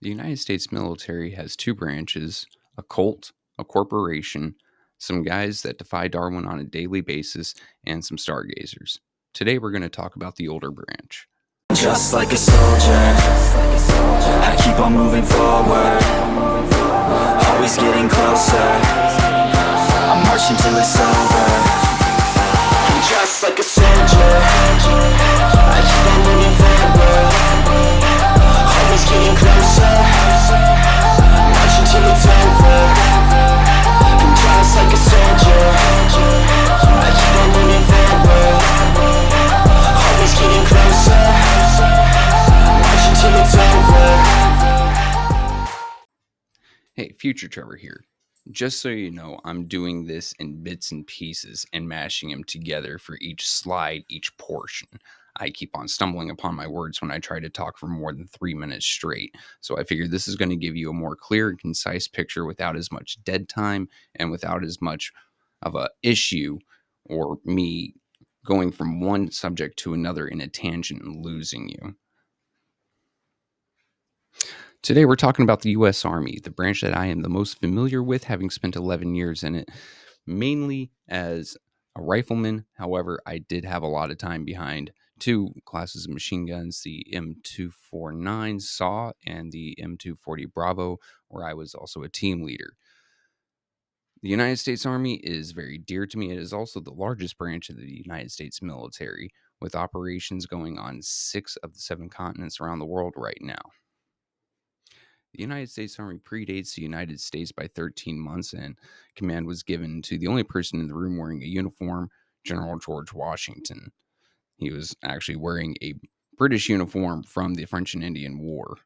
The United States military has two branches: a cult, a corporation, some guys that defy Darwin on a daily basis, and some stargazers. Today we're going to talk about the older branch. Just like a soldier, I keep on moving forward, always getting closer. I'm marching till it's over. I'm just like a soldier, I keep on moving forward, always getting closer. I'm marching till it's over. I'm just like a soldier, I keep on moving forward, always getting closer. Marching till it's over. Hey, Future Trevor here. Just so you know, I'm doing this in bits and pieces and mashing them together for each slide, each portion. I keep on stumbling upon my words when I try to talk for more than 3 minutes straight. So I figured this is going to give you a more clear and concise picture without as much dead time and without as much of a issue or me going from one subject to another in a tangent and losing you. Today, we're talking about the U.S. Army, the branch that I am the most familiar with, having spent 11 years in it, mainly as a rifleman. However, I did have a lot of time behind two classes of machine guns, the M249 SAW and the M240 Bravo, where I was also a team leader. The United States Army is very dear to me. It is also the largest branch of the United States military, with operations going on 6 of the 7 continents around the world right now. The United States Army predates the United States by 13 months, and command was given to the only person in the room wearing a uniform, General George Washington. He was actually wearing a British uniform from the French and Indian War.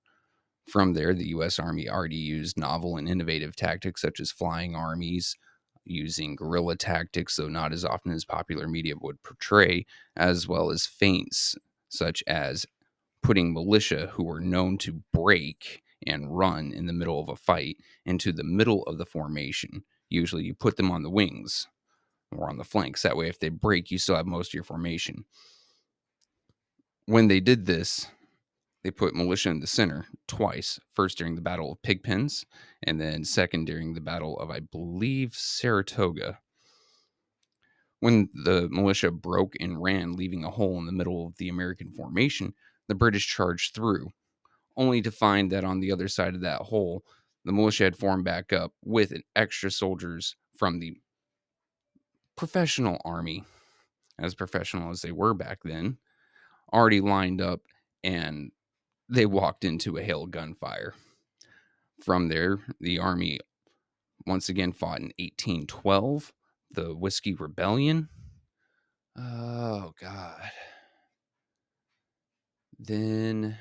From there, the U.S. Army already used novel and innovative tactics such as flying armies, using guerrilla tactics, though not as often as popular media would portray, as well as feints such as putting militia who were known to break and run in the middle of a fight into the middle of the formation. Usually you put them on the wings or on the flanks. That way, if they break, you still have most of your formation. When they did this, they put militia in the center twice. First during the Battle of Pigpens, and then second during the Battle of, I believe, Saratoga. When the militia broke and ran, leaving a hole in the middle of the American formation, the British charged through, only to find that on the other side of that hole, the militia had formed back up with extra soldiers from the professional army, as professional as they were back then, already lined up, and they walked into a hail of gunfire. From there, the army once again fought in 1812, the Whiskey Rebellion. Oh, God. Then,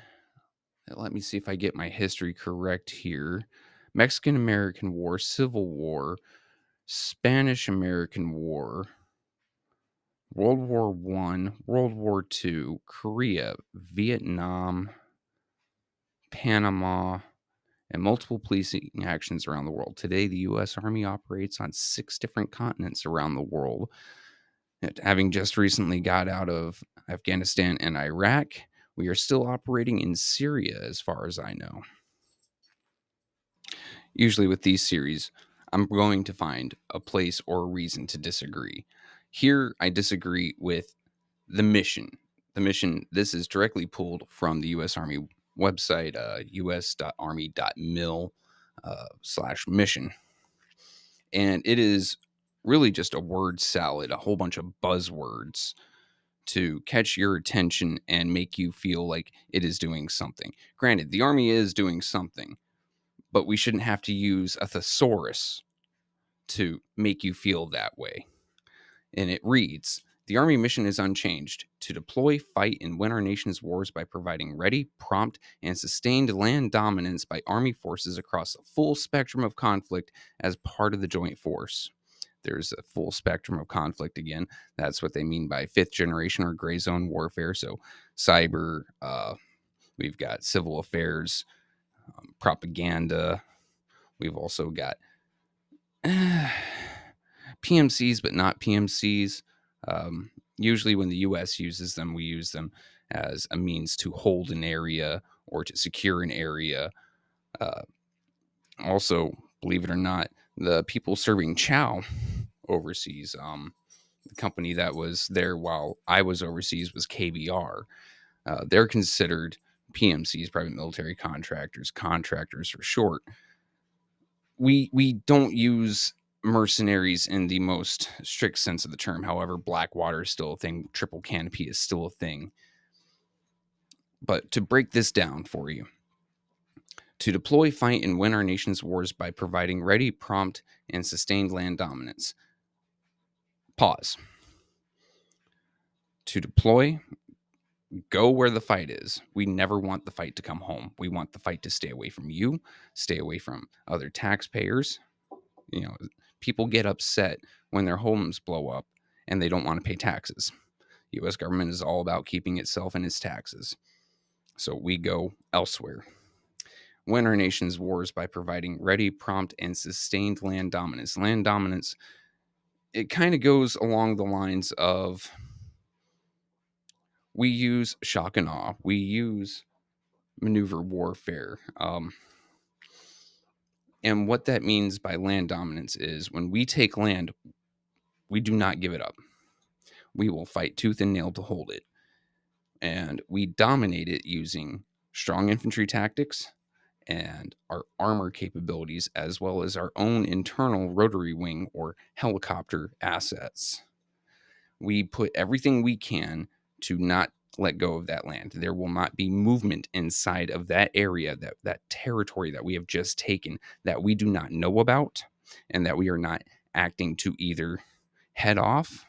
let me see if I get my history correct here. Mexican-American War, Civil War, Spanish-American War, World War I, World War II, Korea, Vietnam, Panama, and multiple policing actions around the world. Today, the U.S. Army operates on 6 different continents around the world. Having just recently got out of Afghanistan and Iraq, we are still operating in Syria, as far as I know. Usually with these series, I'm going to find a place or a reason to disagree. Here, I disagree with the mission. The mission, this is directly pulled from the U.S. Army website, us.army.mil /mission. And it is really just a word salad, a whole bunch of buzzwords to catch your attention and make you feel like it is doing something. Granted, the Army is doing something, but we shouldn't have to use a thesaurus to make you feel that way. And it reads, the Army mission is unchanged: to deploy, fight, and win our nation's wars by providing ready, prompt, and sustained land dominance by Army forces across a full spectrum of conflict as part of the joint force. There's a full spectrum of conflict again. That's what they mean by 5th generation or gray zone warfare. So cyber, we've got civil affairs, propaganda. We've also got PMCs, but not PMCs. Usually when the U.S. uses them, we use them as a means to hold an area or to secure an area. Uh, Also, believe it or not, the people serving chow overseas, the company that was there while I was overseas was KBR. They're considered PMCs, private military contractors, contractors for short. We don't use mercenaries in the most strict sense of the term. However, Blackwater is still a thing. Triple canopy is still a thing. But to break this down for you, to deploy, fight, and win our nation's wars by providing ready, prompt, and sustained land dominance. Pause. To deploy, go where the fight is. We never want the fight to come home. We want the fight to stay away from you, stay away from other taxpayers. You know, people get upset when their homes blow up and they don't want to pay taxes. The US government is all about keeping itself and its taxes. So we go elsewhere. Win our nation's wars by providing ready, prompt, and sustained land dominance. Land dominance, it kind of goes along the lines of we use shock and awe, we use maneuver warfare. And what that means by land dominance is when we take land, we do not give it up. We will fight tooth and nail to hold it. And we dominate it using strong infantry tactics and our armor capabilities, as well as our own internal rotary wing or helicopter assets. We put everything we can to not let go of that land. There will not be movement inside of that area, that territory that we have just taken that we do not know about and that we are not acting to either head off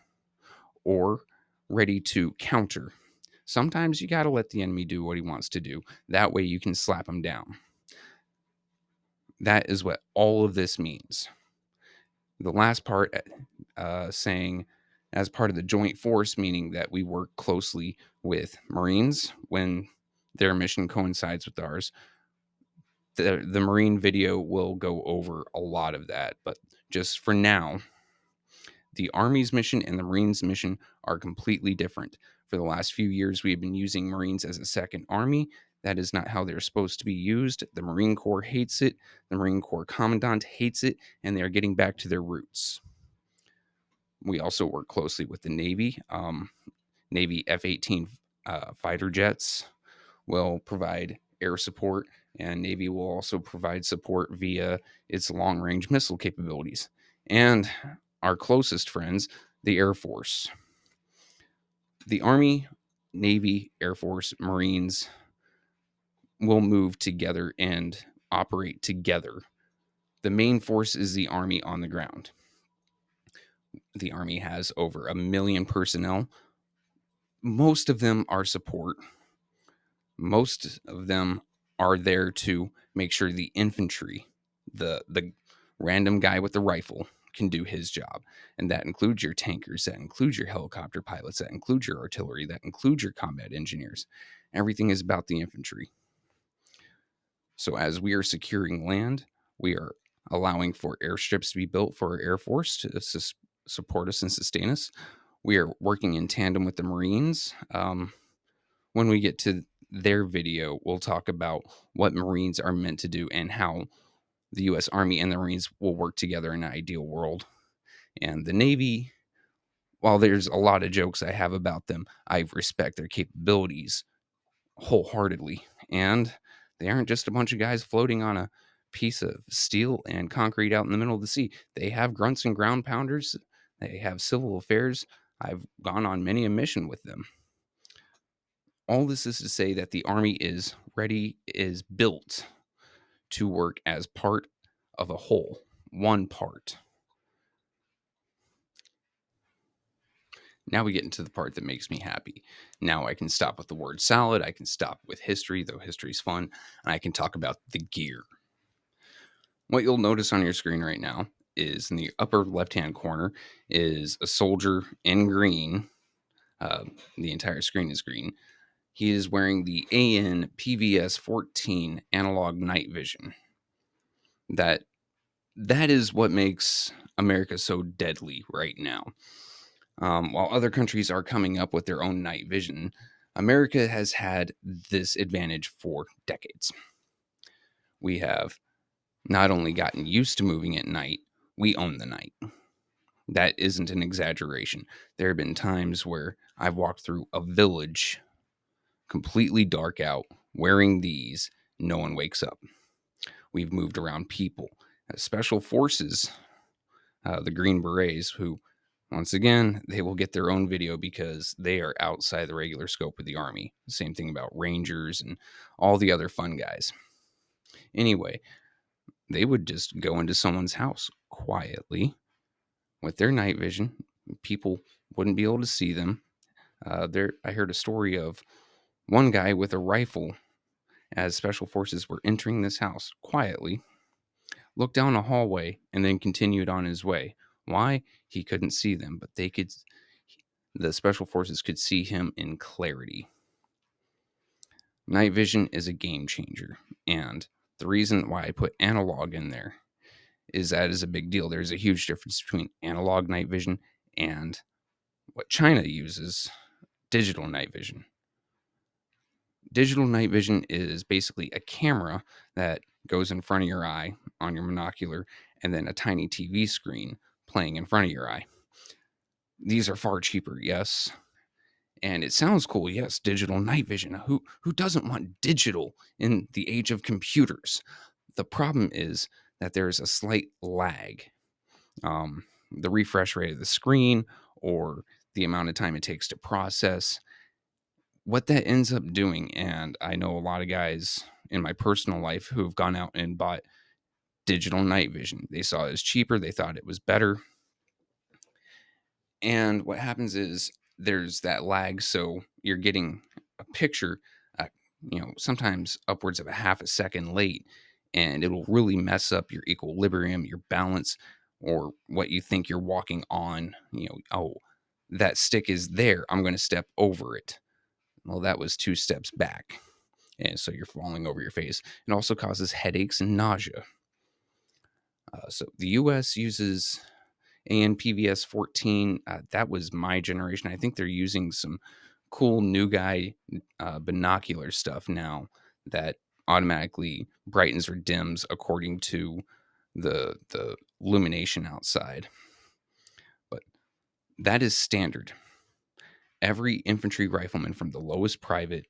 or ready to counter. Sometimes you got to let the enemy do what he wants to do. That way you can slap him down. That is what all of this means. The last part saying as part of the joint force, meaning that we work closely with Marines when their mission coincides with ours. The Marine video will go over a lot of that, but just for now, the Army's mission and the Marines' mission are completely different. For the last few years, we have been using Marines as a second army. That is not how they're supposed to be used. The Marine Corps hates it. The Marine Corps Commandant hates it, and they're getting back to their roots. We also work closely with the Navy. Navy F-18 fighter jets will provide air support, and Navy will also provide support via its long-range missile capabilities. And our closest friends, the Air Force. The Army, Navy, Air Force, Marines will move together and operate together. The main force is the Army on the ground. The Army has over 1 million personnel. Most of them are support. Most of them are there to make sure the infantry, the random guy with the rifle, can do his job. And that includes your tankers, that includes your helicopter pilots, that includes your artillery, that includes your combat engineers. Everything is about the infantry. So as we are securing land, we are allowing for airstrips to be built for our Air Force to support us and sustain us. We are working in tandem with the Marines. When we get to their video, we'll talk about what Marines are meant to do and how the U.S. Army and the Marines will work together in an ideal world. And the Navy, while there's a lot of jokes I have about them, I respect their capabilities wholeheartedly. And they aren't just a bunch of guys floating on a piece of steel and concrete out in the middle of the sea. They have grunts and ground pounders. They have civil affairs. I've gone on many a mission with them. All this is to say that the Army is ready, is built to work as part of a whole, one part. Now we get into the part that makes me happy. Now I can stop with the word salad. I can stop with history, though history's fun. And I can talk about the gear. What you'll notice on your screen right now is in the upper left-hand corner is a soldier in green. The entire screen is green. He is wearing the AN PVS 14 analog night vision. That is what makes America so deadly right now. While other countries are coming up with their own night vision, America has had this advantage for decades. We have not only gotten used to moving at night, we own the night. That isn't an exaggeration. There have been times where I've walked through a village completely dark out wearing these, no one wakes up. We've moved around people. Special forces, the Green Berets, who, once again, they will get their own video because they are outside the regular scope of the Army. Same thing about Rangers and all the other fun guys. Anyway, they would just go into someone's house quietly with their night vision. People wouldn't be able to see them. I heard a story of one guy with a rifle as special forces were entering this house quietly, looked down a hallway, and then continued on his way. Why? He couldn't see them, but the special forces could see him in clarity. Night vision is a game changer. And the reason why I put analog in there is that is a big deal. There's a huge difference between analog night vision and what China uses, digital night vision. Digital night vision is basically a camera that goes in front of your eye on your monocular and then a tiny TV screen playing in front of your eye. These are far cheaper, yes. And it sounds cool, yes, digital night vision. Who doesn't want digital in the age of computers? The problem is that there's a slight lag. The refresh rate of the screen or the amount of time it takes to process what that ends up doing. And I know a lot of guys in my personal life who have gone out and bought digital night vision. They saw it was cheaper, they thought it was better. And what happens is there's that lag. So you're getting a picture, sometimes upwards of a half a second late, and it'll really mess up your equilibrium, your balance, or what you think you're walking on. Oh, that stick is there. I'm going to step over it. Well, that was 2 steps back. And so you're falling over your face. It also causes headaches and nausea. So the US uses ANPVS 14. That was my generation. I think they're using some cool new guy binocular stuff now that automatically brightens or dims according to the illumination outside. But that is standard. Every infantry rifleman from the lowest private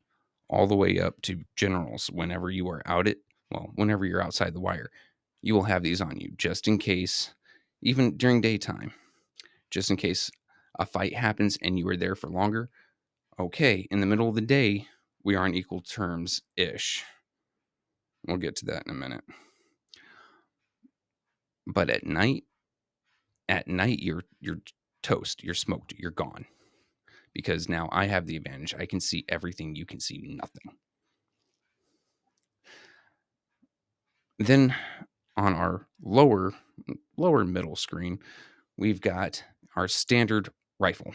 all the way up to generals, whenever you are whenever you're outside the wire, you will have these on you just in case, even during daytime, just in case a fight happens and you are there for longer. Okay, in the middle of the day, we are on equal terms ish. We'll get to that in a minute. But at night you're toast, you're smoked, you're gone. Because now I have the advantage. I can see everything, you can see nothing. Then on our lower middle screen, we've got our standard rifle.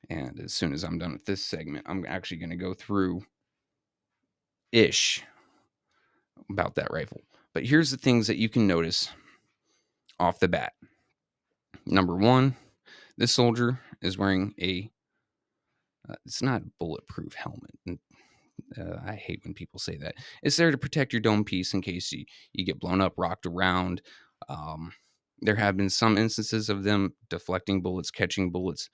And as soon as I'm done with this segment, I'm actually going to go through ish about that rifle. But here's the things that you can notice off the bat. Number one, this soldier is wearing it's not a bulletproof helmet. And I hate when people say that. It's there to protect your dome piece in case you get blown up, rocked around. There have been some instances of them deflecting bullets, catching bullets.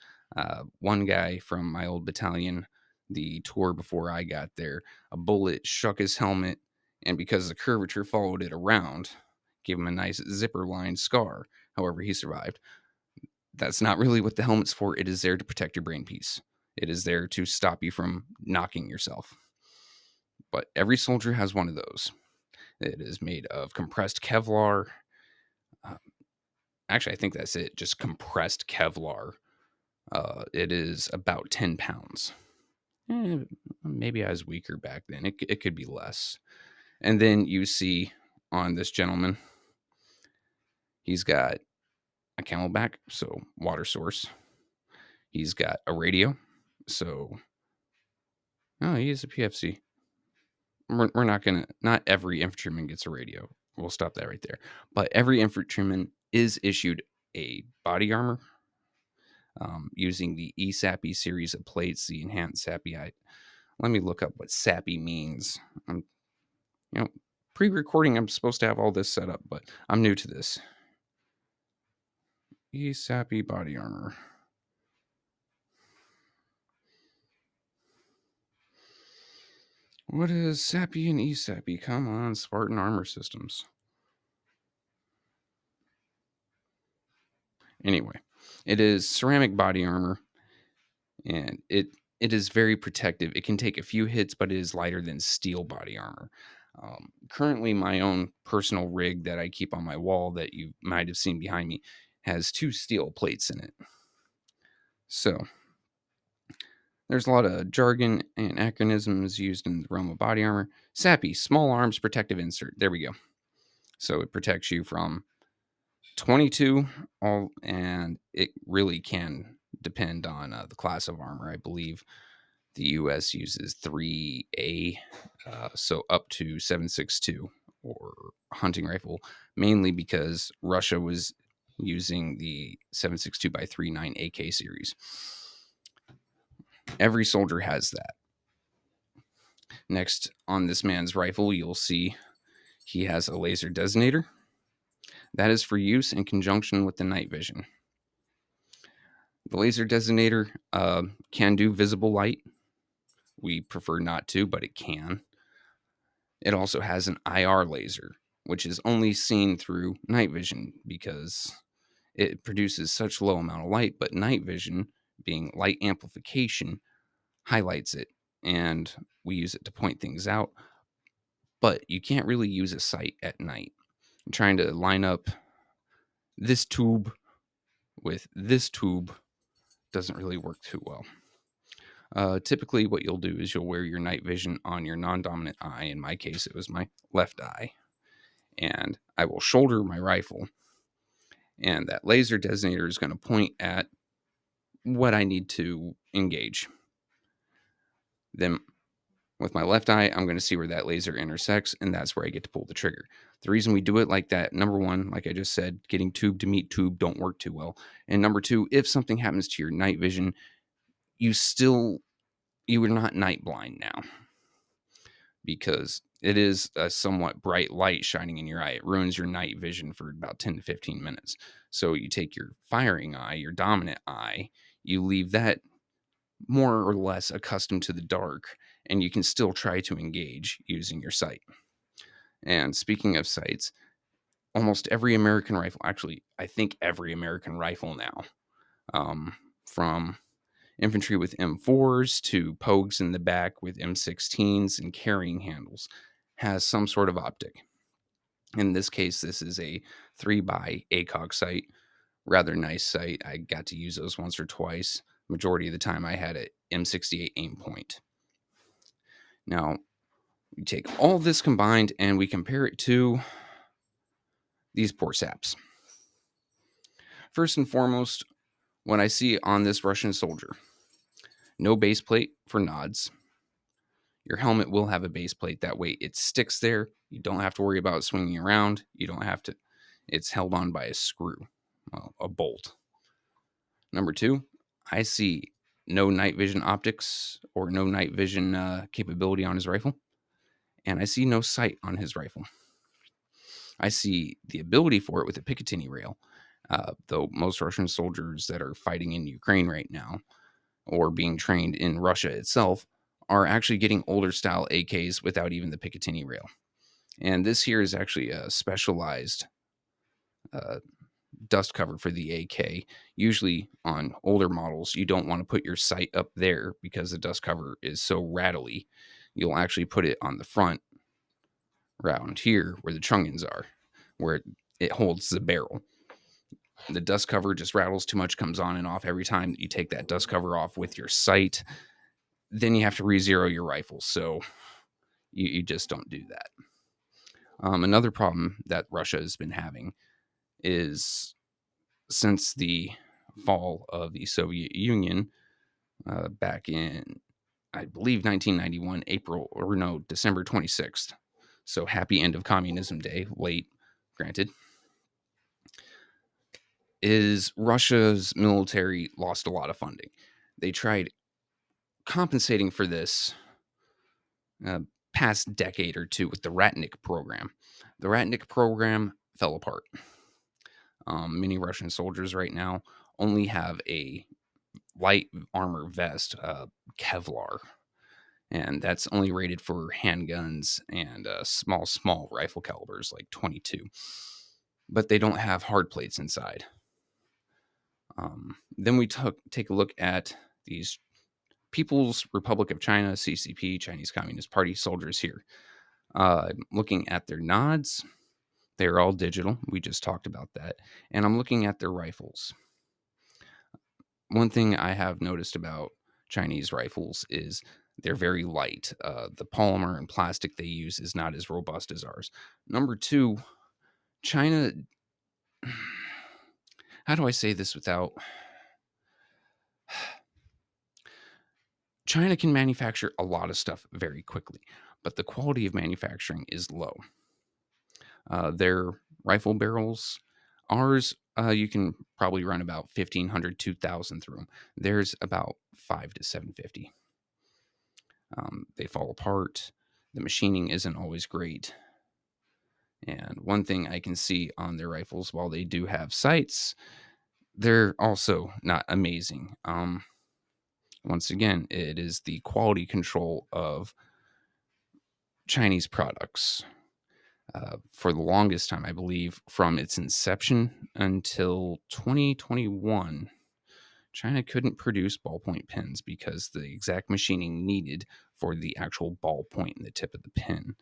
One guy from my old battalion, the tour before I got there, a bullet struck his helmet, and because the curvature followed it around, gave him a nice zipper line scar. However, he survived. That's not really what the helmet's for. It is there to protect your brain piece. It is there to stop you from knocking yourself. But every soldier has one of those. It is made of compressed Kevlar. Uh, Actually, I think that's it. Just compressed Kevlar. It is about 10 pounds. Maybe I was weaker back then. It could be less. And then you see on this gentleman, he's got a Camelback, so water source. He's got a radio. So, oh, he is a PFC. We're not every infantryman gets a radio. We'll stop that right there. But every infantryman is issued a body armor using the ESAPI series of plates, the enhanced SAPI. Let me look up what SAPI means. Pre-recording, I'm supposed to have all this set up, but I'm new to this. ESAPI body armor. What is SAPI and ESAPI? Come on, Spartan Armor Systems. Anyway, it is ceramic body armor, and it is very protective. It can take a few hits, but it is lighter than steel body armor. Currently, my own personal rig that I keep on my wall that you might have seen behind me has 2 steel plates in it. So there's a lot of jargon and acronyms used in the realm of body armor. SAPI, small arms protective insert. There we go. So it protects you from 22 all, and it really can depend on the class of armor. I believe the US uses 3A, so up to 7.62 or hunting rifle, mainly because Russia was using the 7.62 by 39 AK series. Every soldier has that. Next on this man's rifle, you'll see he has a laser designator. That is for use in conjunction with the night vision. The laser designator can do visible light. We prefer not to, but it can. It also has an IR laser, which is only seen through night vision because it produces such low amount of light, but night vision, being light amplification, highlights it, and we use it to point things out. But you can't really use a sight at night. I'm trying to line up this tube with this tube doesn't really work too well. Typically, what you'll do is you'll wear your night vision on your non-dominant eye. In my case, it was my left eye. And I will shoulder my rifle, and that laser designator is going to point at what I need to engage. Then with my left eye, I'm going to see where that laser intersects, and that's where I get to pull the trigger. The reason we do it like that, number one, like I just said, getting tube to meet tube don't work too well. And number two, if something happens to your night vision, you are not night blind now, because it is a somewhat bright light shining in your eye. It ruins your night vision for about 10 to 15 minutes. So you take your firing eye, your dominant eye, you leave that more or less accustomed to the dark, and you can still try to engage using your sight. And speaking of sights, almost every American rifle, actually, I think every American rifle now, from infantry with M4s to pogues in the back with M16s and carrying handles, has some sort of optic. In this case, this is a 3x ACOG sight. Rather nice sight. I got to use those once or twice. Majority of the time, I had a M68 aim point. Now, we take all this combined and we compare it to these poor saps. First and foremost, what I see on this Russian soldier, no base plate for nods. Your helmet will have a base plate. That way it sticks there. You don't have to worry about swinging around. You don't have to. It's held on by a screw, well, a bolt. Number two, I see no night vision optics or no night vision capability on his rifle. And I see no sight on his rifle. I see the ability for it with a Picatinny rail, though most Russian soldiers that are fighting in Ukraine right now or being trained in Russia itself are actually getting older style AKs without even the Picatinny rail. And this here is actually a specialized uh, dust cover for the AK. Usually on older models, you don't want to put your sight up there because the dust cover is so rattly. You'll actually put it on the front around here where the trunnions are, where it holds the barrel. The dust cover just rattles too much, comes on and off every time you take that dust cover off with your sight. Then you have to re-zero your rifle. So you just don't do that. Another problem that Russia has been having is since the fall of the Soviet Union back in, I believe, 1991, December 26th. So happy end of communism day, late, granted. Is Russia's military lost a lot of funding. They tried compensating for this past decade or two with the Ratnik program. The Ratnik program fell apart. Many Russian soldiers right now only have a light armor vest, Kevlar, and that's only rated for handguns and small rifle calibers like 22. But they don't have hard plates inside. Then we take a look at these People's Republic of China, CCP, Chinese Communist Party soldiers here. Looking at their nods, they're all digital. We just talked about that. And I'm looking at their rifles. One thing I have noticed about Chinese rifles is they're very light. The polymer and plastic they use is not as robust as ours. Number two, China. How do I say this without. China can manufacture a lot of stuff very quickly, but the quality of manufacturing is low. Their rifle barrels, ours, you can probably run about 1,500, 2,000 through them. There's about 5 to 750. They fall apart. The machining isn't always great. And one thing I can see on their rifles, while they do have sights, they're also not amazing. Once again, it is the quality control of Chinese products. For the longest time, I believe, from its inception until 2021, China couldn't produce ballpoint pens because the exact machining needed for the actual ballpoint in the tip of the pen.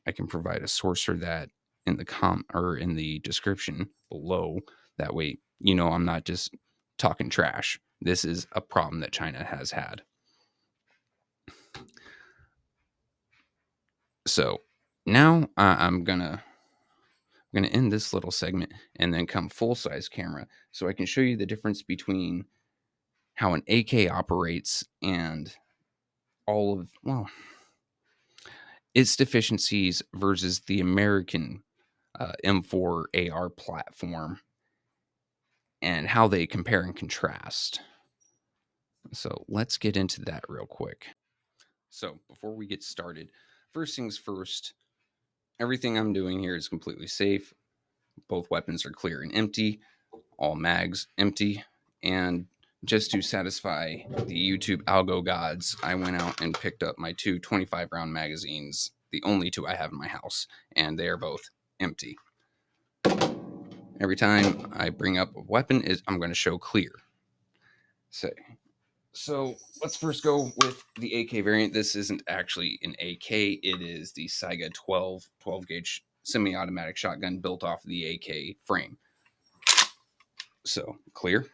I can provide a source for that in the or in the description below. That way, I'm not just talking trash. This is a problem that China has had. So now I'm gonna end this little segment and then come full size camera so I can show you the difference between how an AK operates and all of its deficiencies versus the American M4 AR platform and how they compare and contrast. So let's get into that real quick. So before we get started, first things first, everything I'm doing here is completely safe. Both weapons are clear and empty, all mags empty, and just to satisfy the YouTube algo gods, I went out and picked up my two 25 round magazines, the only two I have in my house, and they are both empty. Every time I bring up a weapon, I'm going to show clear. So let's first go with the AK variant. This isn't actually an AK, it is the Saiga 12 gauge semi-automatic shotgun built off the AK frame. So clear.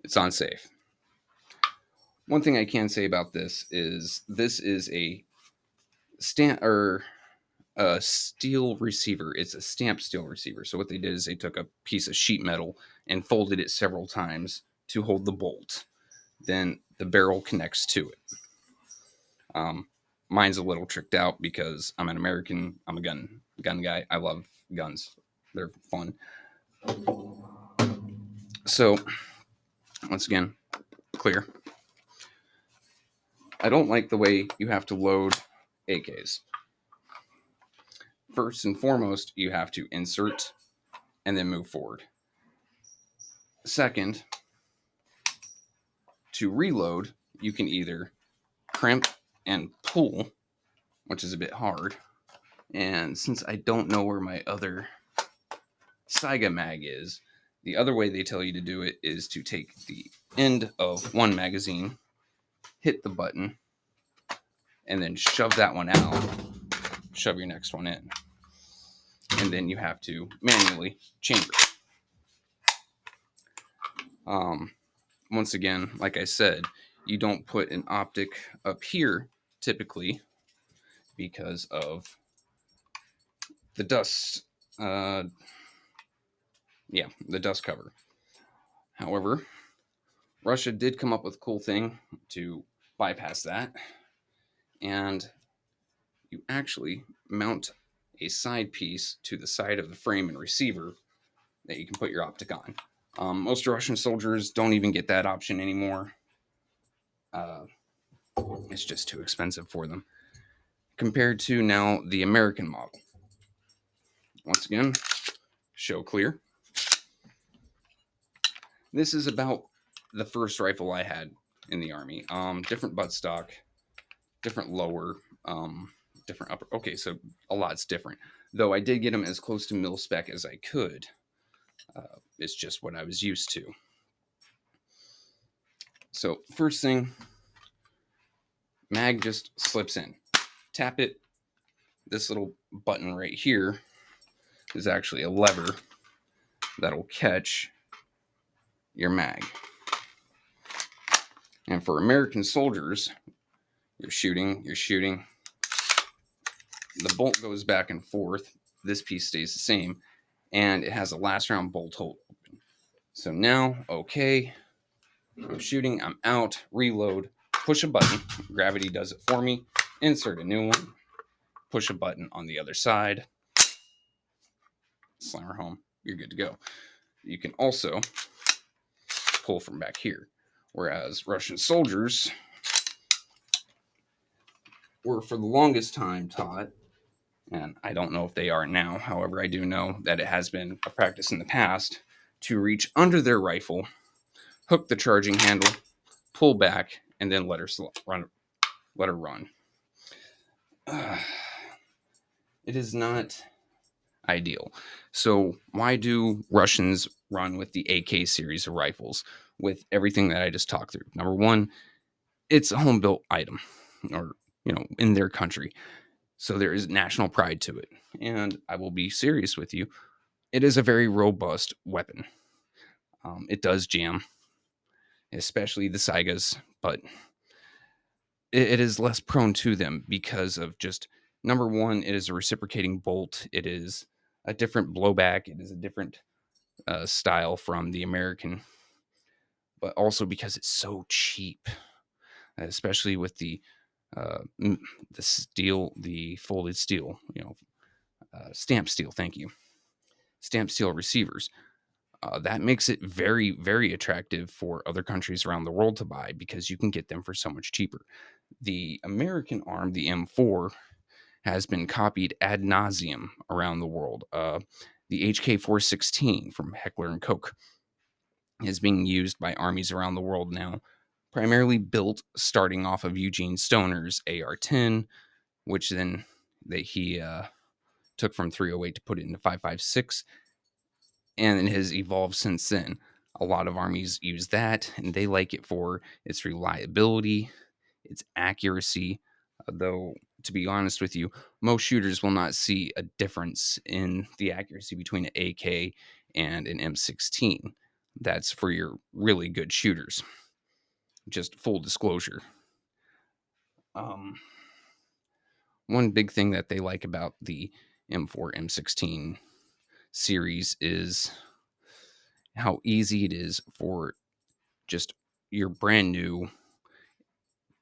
It's on safe. One thing I can say about this is a a steel receiver. It's a stamped steel receiver. So what they did is they took a piece of sheet metal and folded it several times to hold the bolt. Then the barrel connects to it. Mine's a little tricked out because I'm an American. I'm a gun guy. I love guns. They're fun. So once again, clear. I don't like the way you have to load AKs. First and foremost, you have to insert and then move forward. Second, to reload, you can either crimp and pull, which is a bit hard. And since I don't know where my other Saiga mag is, the other way they tell you to do it is to take the end of one magazine, hit the button, and then shove that one out, shove your next one in. And then you have to manually chamber. Once again, like I said, you don't put an optic up here typically because of the dust. The dust cover. However, Russia did come up with a cool thing to bypass that, and you actually mount a side piece to the side of the frame and receiver that you can put your optic on. Most Russian soldiers don't even get that option anymore. It's just too expensive for them. Compared to now the American model. Once again, show clear. This is about the first rifle I had in the Army. Different buttstock, different lower, different upper. Okay, so a lot's different. Though I did get them as close to mil spec as I could. It's just what I was used to. So first thing, mag just slips in. Tap it. This little button right here is actually a lever that'll catch your mag. And for American soldiers, you're shooting. The bolt goes back and forth. This piece stays the same, and it has a last round bolt hole open. So now, okay, I'm shooting, I'm out, reload, push a button. Gravity does it for me. Insert a new one, push a button on the other side, slammer home, you're good to go. You can also pull from back here. Whereas Russian soldiers were for the longest time taught, and I don't know if they are now, however, I do know that it has been a practice in the past to reach under their rifle, hook the charging handle, pull back, and then let her run. Let her run. It is not ideal. So why do Russians run with the AK series of rifles with everything that I just talked through? Number one, it's a home built item, or in their country. So there is national pride to it. And I will be serious with you. It is a very robust weapon. It does jam, especially the Saigas, but it is less prone to them because of just number one, it is a reciprocating bolt. It is a different blowback. It is a different style from the American, but also because it's so cheap, especially with the steel, the folded steel, stamp steel. Thank you, stamp steel receivers. That makes it very, very attractive for other countries around the world to buy because you can get them for so much cheaper. The American arm, the M4, has been copied ad nauseum around the world. The HK 416 from Heckler and Koch is being used by armies around the world now, primarily built starting off of Eugene Stoner's AR-10, which then he took from 308 to put it into 5.56, and it has evolved since then. A lot of armies use that, and they like it for its reliability, its accuracy. Though, to be honest with you, most shooters will not see a difference in the accuracy between an AK and an M16. That's for your really good shooters. Just full disclosure. Um, One big thing that they like about the M4, M16 series is how easy it is for just your brand new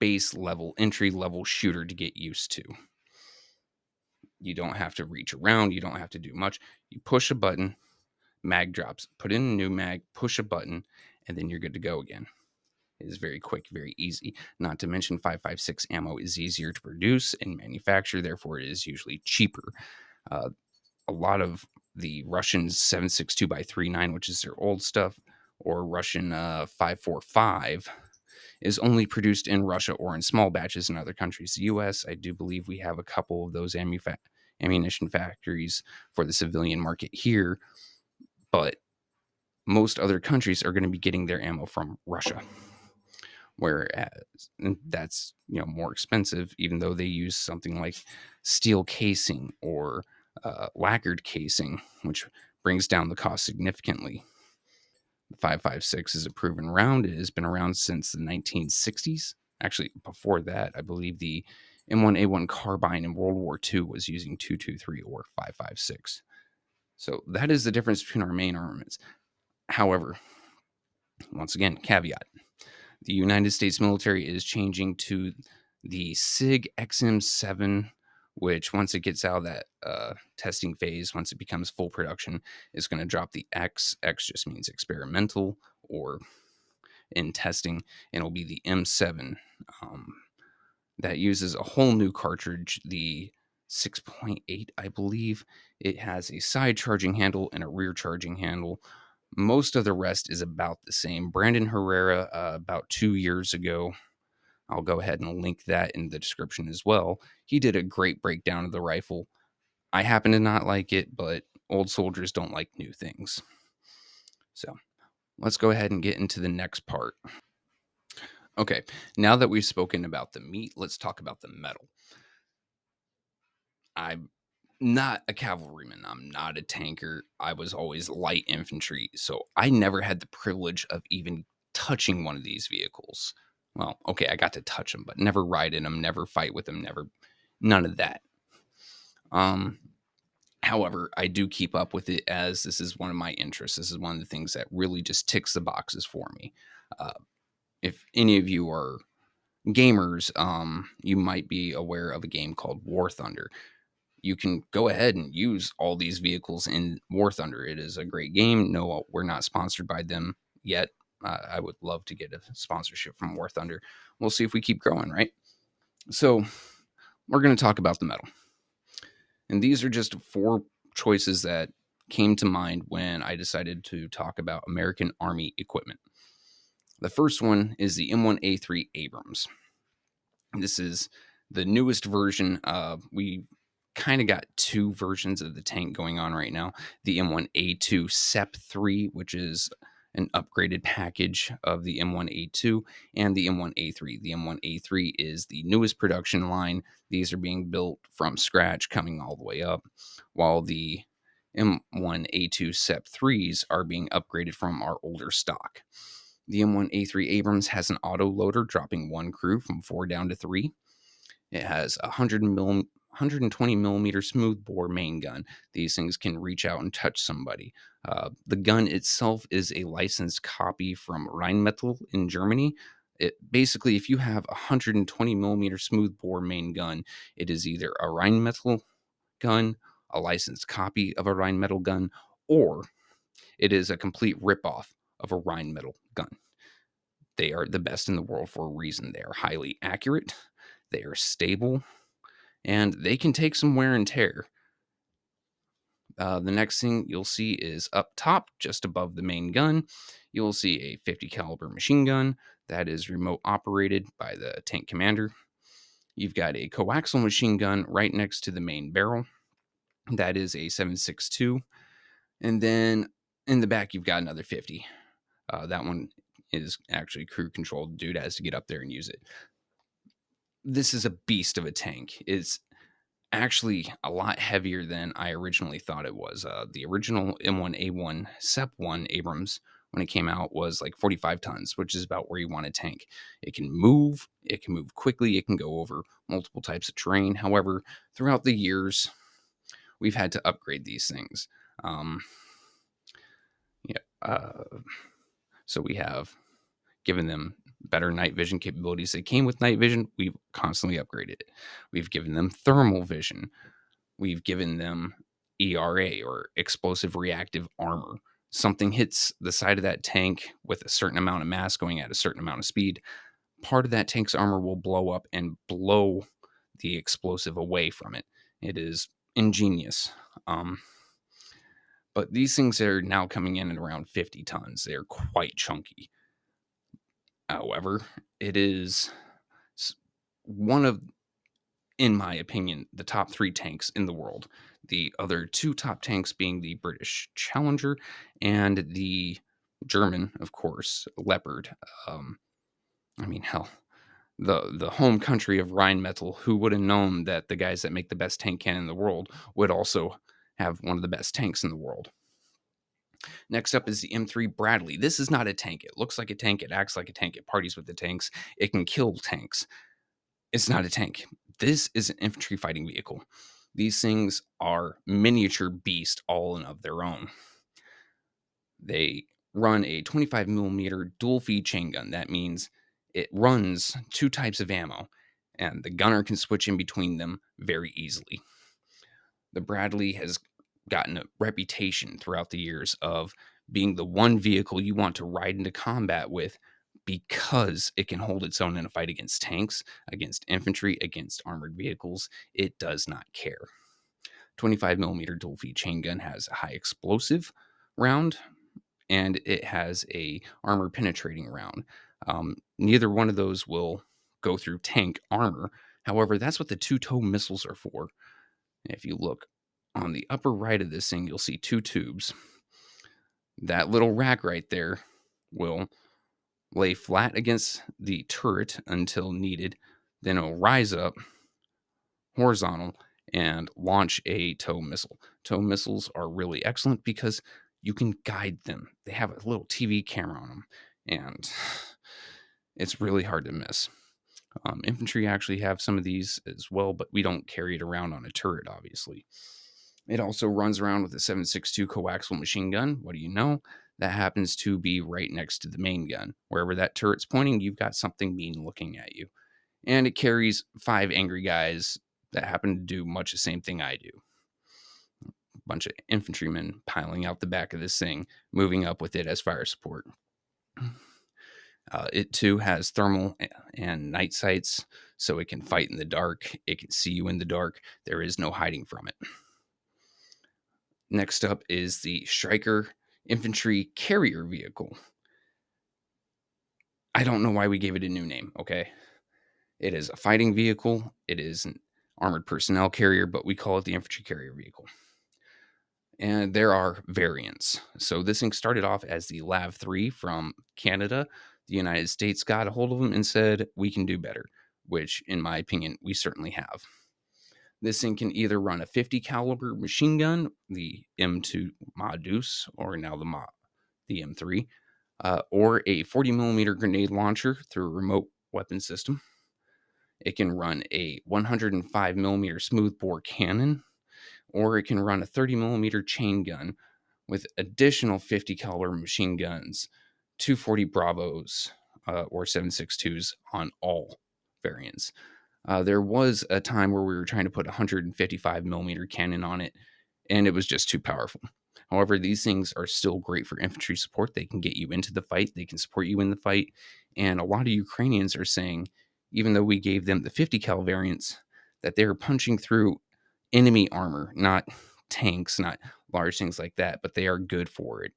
base level, entry level shooter to get used to. You don't have to reach around, you don't have to do much. You push a button, mag drops, put in a new mag, push a button, and then you're good to go again. It is very quick, very easy. Not to mention 5.56 ammo is easier to produce and manufacture, therefore it is usually cheaper. Uh, a lot of the Russian 7.62x39, which is their old stuff, or Russian 5.45, is only produced in Russia or in small batches in other countries. The US, I do believe we have a couple of those ammunition factories for the civilian market here, but most other countries are going to be getting their ammo from Russia. Whereas that's more expensive, even though they use something like steel casing or lacquered casing, which brings down the cost significantly. The 5.56 is a proven round. It has been around since the 1960s. Actually, before that, I believe the M1A1 carbine in World War II was using 223 or 5.56. So that is the difference between our main armaments. However, once again, caveat: the United States military is changing to the SIG XM7, which once it gets out of that testing phase, once it becomes full production, is going to drop the X. X just means experimental or in testing, and it'll be the M7. that uses a whole new cartridge, the 6.8, I believe. It has a side charging handle and a rear charging handle. Most of the rest is about the same. Brandon Herrera, about 2 years ago, I'll go ahead and link that in the description as well. He did a great breakdown of the rifle. I happen to not like it, but old soldiers don't like new things. So let's go ahead and get into the next part. Okay, now that we've spoken about the meat, let's talk about the metal. I'm not a cavalryman. I'm not a tanker. I was always light infantry. So I never had the privilege of even touching one of these vehicles. Well, okay, I got to touch them, but never ride in them, never fight with them, never, none of that. Um, However, I do keep up with it as this is one of my interests. This is one of the things that really just ticks the boxes for me. Uh, if any of you are gamers, you might be aware of a game called War Thunder. You can go ahead and use all these vehicles in War Thunder. It is a great game. No, we're not sponsored by them yet. I would love to get a sponsorship from War Thunder. We'll see if we keep growing, right? So, we're going to talk about the metal. And these are just four choices that came to mind when I decided to talk about American Army equipment. The first one is the M1A3 Abrams. This is the newest version. We kind of got two versions of the tank going on right now. The M1A2 SEP3, which is an upgraded package of the M1A2, and the M1A3. The M1A3 is the newest production line. These are being built from scratch, coming all the way up, while the M1A2 SEP3s are being upgraded from our older stock. The M1A3 Abrams has an auto loader, dropping one crew from 4 down to 3. It has a 120 millimeter smoothbore main gun. These things can reach out and touch somebody. The gun itself is a licensed copy from Rheinmetall in Germany. It basically, if you have a 120 millimeter smoothbore main gun, it is either a Rheinmetall gun, a licensed copy of a Rheinmetall gun, or it is a complete ripoff of a Rheinmetall gun. They are the best in the world for a reason. They are highly accurate, they are stable, and they can take some wear and tear. The next thing you'll see is up top, just above the main gun, you'll see a 50 caliber machine gun that is remote operated by the tank commander. You've got a coaxial machine gun right next to the main barrel. That is a 7.62. And then in the back, you've got another 50. That one is actually crew controlled. Dude has to get up there and use it. This is a beast of a tank. It's actually a lot heavier than I originally thought it was. The original M1A1 SEP1 Abrams, when it came out, was like 45 tons, which is about where you want a tank. It can move quickly, it can go over multiple types of terrain. However, throughout the years, we've had to upgrade these things. Yeah, so we have given them better night vision capabilities. They came with night vision. We've constantly upgraded it. We've given them thermal vision. We've given them ERA, or explosive reactive armor. Something hits the side of that tank with a certain amount of mass going at a certain amount of speed. Part of that tank's armor will blow up and blow the explosive away from it. It is ingenious. But these things are now coming in at around 50 tons. They're quite chunky. However, it is one of, in my opinion, the top 3 tanks in the world. The other 2 top tanks being the British Challenger and the German, of course, Leopard. I mean, hell, the home country of Rheinmetall, who would have known that the guys that make the best tank cannon in the world would also have one of the best tanks in the world. Next up is the M3 Bradley. This is not a tank. It looks like a tank. It acts like a tank. It parties with the tanks. It can kill tanks. It's not a tank. This is an infantry fighting vehicle. These things are miniature beasts all in of their own. They run a 25 millimeter dual feed chain gun. That means it runs 2 types of ammo, and the gunner can switch in between them very easily. The Bradley has gotten a reputation throughout the years of being the one vehicle you want to ride into combat with because it can hold its own in a fight against tanks, against infantry, against armored vehicles. It does not care. 25 millimeter dual feed chain gun has a high explosive round, and it has a armor penetrating round. Neither one of those will go through tank armor. However, that's what the two-toe missiles are for. If you look on the upper right of this thing, you'll see two tubes. That little rack right there will lay flat against the turret until needed. Then it'll rise up horizontal and launch a tow missile. Tow missiles are really excellent because you can guide them. They have a little TV camera on them, and it's really hard to miss. Infantry actually have some of these as well, but we don't carry it around on a turret, obviously. It also runs around with a 7.62 coaxial machine gun. What do you know? That happens to be right next to the main gun. Wherever that turret's pointing, you've got something mean looking at you. And it carries 5 angry guys that happen to do much the same thing I do. A bunch of infantrymen piling out the back of this thing, moving up with it as fire support. It too has thermal and night sights, so it can fight in the dark. It can see you in the dark. There is no hiding from it. Next up is the Stryker Infantry Carrier Vehicle. I don't know why we gave it a new name, okay? It is a fighting vehicle. It is an armored personnel carrier, but we call it the Infantry Carrier Vehicle. And there are variants. So this thing started off as the LAV 3 from Canada. The United States got a hold of them and said, we can do better, which in my opinion, we certainly have. This thing can either run a 50 caliber machine gun, the M2 Modus, or now the M3, or a 40 millimeter grenade launcher through a remote weapon system. It can run a 105 millimeter smoothbore cannon, or it can run a 30 millimeter chain gun with additional 50 caliber machine guns, 240 Bravos, or 7.62s on all variants. There was a time where we were trying to put a 155 millimeter cannon on it, and it was just too powerful. However, these things are still great for infantry support. They can get you into the fight, they can support you in the fight. And a lot of Ukrainians are saying, even though we gave them the 50 cal variants, that they're punching through enemy armor, not tanks, not large things like that, but they are good for it.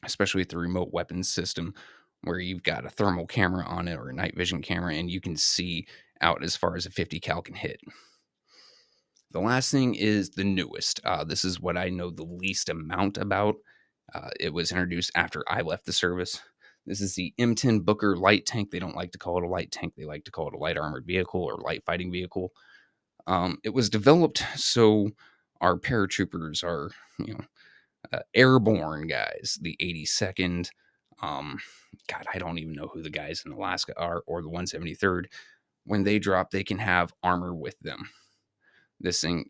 Especially with the remote weapons system where you've got a thermal camera on it or a night vision camera and you can see out as far as a 50 cal can hit. The last thing is the newest. This is what I know the least amount about. It was introduced after I left the service. This is the M10 Booker light tank. They don't like to call it a light tank. They like to call it a light armored vehicle or light fighting vehicle. It was developed so our paratroopers are, airborne guys. The 82nd, God, I don't even know who the guys in Alaska are, or the 173rd. When they drop, they can have armor with them. This thing,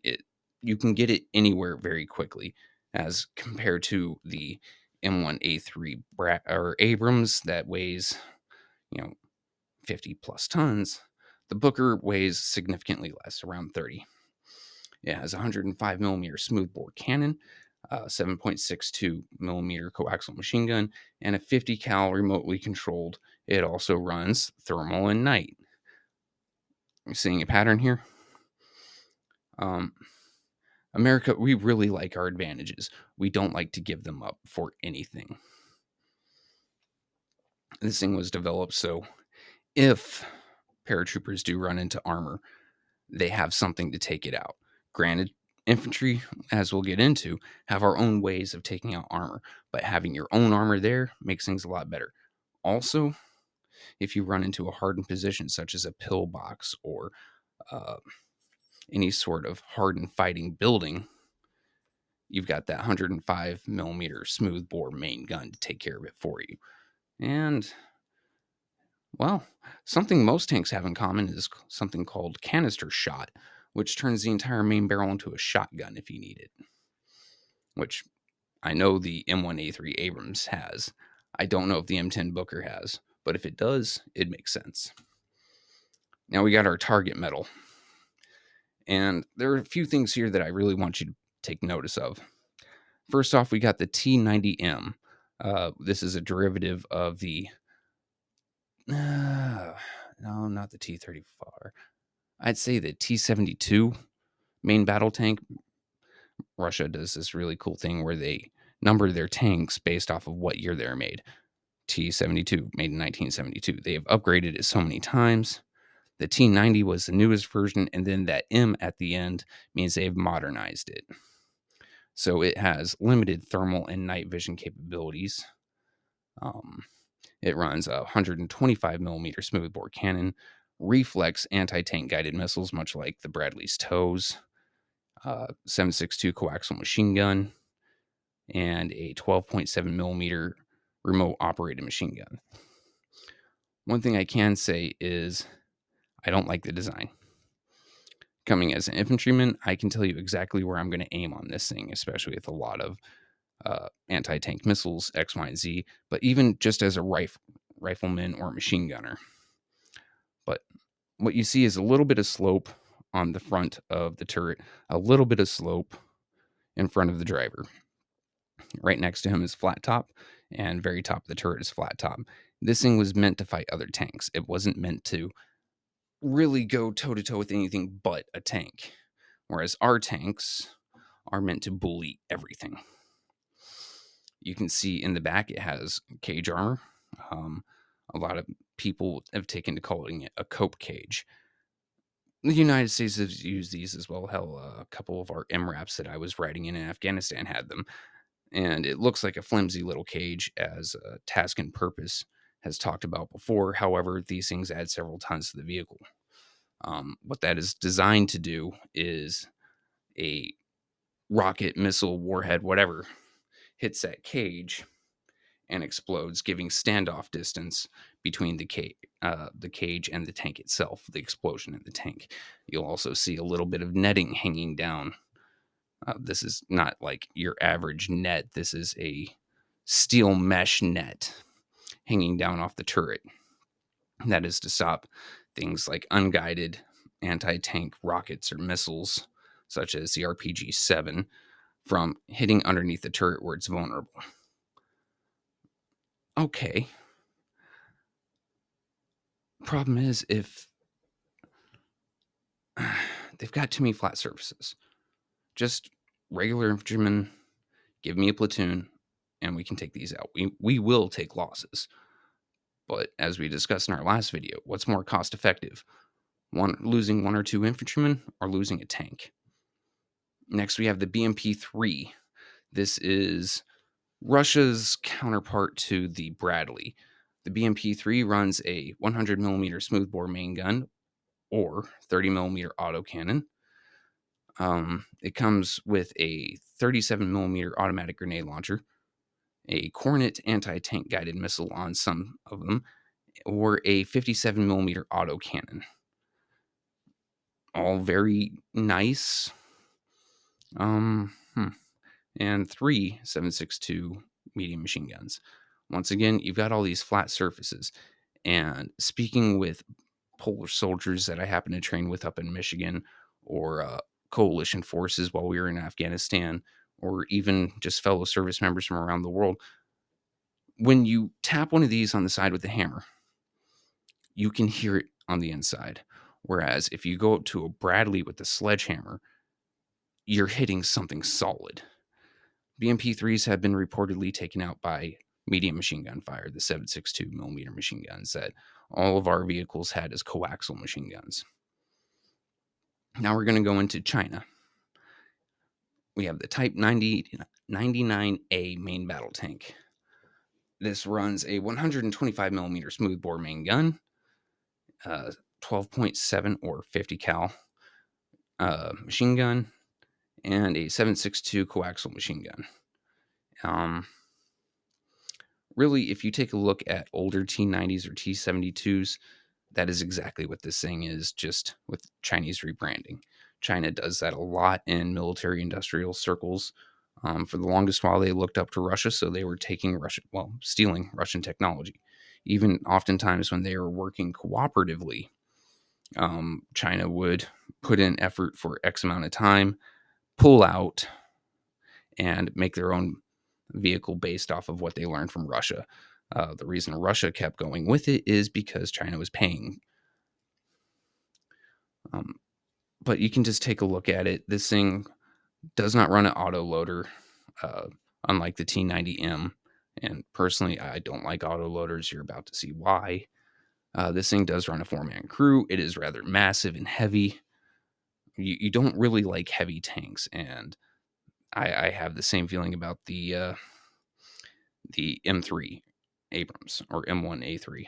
you can get it anywhere very quickly, as compared to the M1A3 or Abrams that weighs, 50 plus tons. The Booker weighs significantly less, around 30. It has a 105 millimeter smoothbore cannon, 7.62 millimeter coaxial machine gun, and a 50 cal remotely controlled. It also runs thermal and night. You're seeing a pattern here. America, we really like our advantages. We don't like to give them up for anything. This thing was developed so if paratroopers do run into armor, they have something to take it out. Granted, infantry, as we'll get into, have our own ways of taking out armor, but having your own armor there makes things a lot better. Also, if you run into a hardened position, such as a pillbox or uh, any sort of hardened fighting building, you've got that 105 millimeter smoothbore main gun to take care of it for you. And, well, something most tanks have in common is something called canister shot, which turns the entire main barrel into a shotgun if you need it, which I know the M1A3 Abrams has. I don't know if the M10 Booker has, but if it does, it makes sense. Now we got our target metal. And there are a few things here that I really want you to take notice of. First off, we got the T90M. This is a derivative of the no, not the T-34. I'd say the T-72 main battle tank. Russia does this really cool thing where they number their tanks based off of what year they're made. T-72 made in 1972. They have upgraded it so many times. The T-90 was the newest version, and then that M at the end means they've modernized it. So it has limited thermal and night vision capabilities. Um, it runs a 125 millimeter smoothbore cannon, reflex anti-tank guided missiles, much like the Bradley's TOWs, 7.62 coaxial machine gun, and a 12.7 millimeter remote operated machine gun. One thing I can say is I don't like the design. Coming as an infantryman, I can tell you exactly where I'm going to aim on this thing, especially with a lot of anti tank missiles, X, Y, and Z, but even just as a rifleman or machine gunner. But what you see is a little bit of slope on the front of the turret, a little bit of slope in front of the driver. Right next to him is flat top, and very top of the turret is flat top. This thing was meant to fight other tanks. It wasn't meant to really go toe to toe with anything but a tank. Whereas our tanks are meant to bully everything. You can see in the back it has cage armor. Um, a lot of people have taken to calling it a cope cage. The United States has used these as well. Hell, a couple of our MRAPs that I was riding in Afghanistan had them. And it looks like a flimsy little cage, as Task and Purpose has talked about before. However, these things add several tons to the vehicle. What that is designed to do is a rocket, missile, warhead, whatever, hits that cage and explodes, giving standoff distance between the cage and the tank itself, the explosion in the tank. You'll also see a little bit of netting hanging down. This is not like your average net. This is a steel mesh net hanging down off the turret. That is to stop things like unguided anti tank rockets or missiles, such as the RPG 7, from hitting underneath the turret where it's vulnerable. Okay. Problem is, if they've got too many flat surfaces, just regular infantrymen, give me a platoon, and we can take these out. We will take losses. But as we discussed in our last video, what's more cost effective? Losing one or two infantrymen or losing a tank? Next, we have the BMP-3. This is Russia's counterpart to the Bradley. The BMP-3 runs a 100 millimeter smoothbore main gun or 30 millimeter autocannon. It comes with a 37 millimeter automatic grenade launcher, a Cornet anti-tank guided missile on some of them, or a 57 millimeter autocannon. All very nice. And 3 7.62 medium machine guns. Once again, you've got all these flat surfaces. And speaking with Polish soldiers that I happen to train with up in Michigan, or coalition forces while we were in Afghanistan, or even just fellow service members from around the world, when you tap one of these on the side with the hammer, you can hear it on the inside. Whereas if you go up to a Bradley with the sledgehammer, you're hitting something solid. BMP-3s have been reportedly taken out by medium machine gun fire, the 7.62 millimeter machine guns that all of our vehicles had as coaxial machine guns. Now we're going to go into China. We have the Type 99A main battle tank. This runs a 125 millimeter smoothbore main gun, 12.7 or 50 cal machine gun, and a 7.62 coaxial machine gun. Really, if you take a look at older T90s or T72s, that is exactly what this thing is, just with Chinese rebranding. China does that a lot in military industrial circles. For the longest while, they looked up to Russia, so they were stealing Russian technology. Even oftentimes when they were working cooperatively, China would put in effort for X amount of time, pull out, and make their own vehicle based off of what they learned from Russia. The reason Russia kept going with it is because China was paying. Um, but you can just take a look at it. This thing does not run an auto loader, uh, unlike the T90M. And personally, I don't like auto loaders. You're about to see why. This thing does run a 4-man crew. It is rather massive and heavy. You don't really like heavy tanks, and I have the same feeling about the M3 Abrams or M1A3.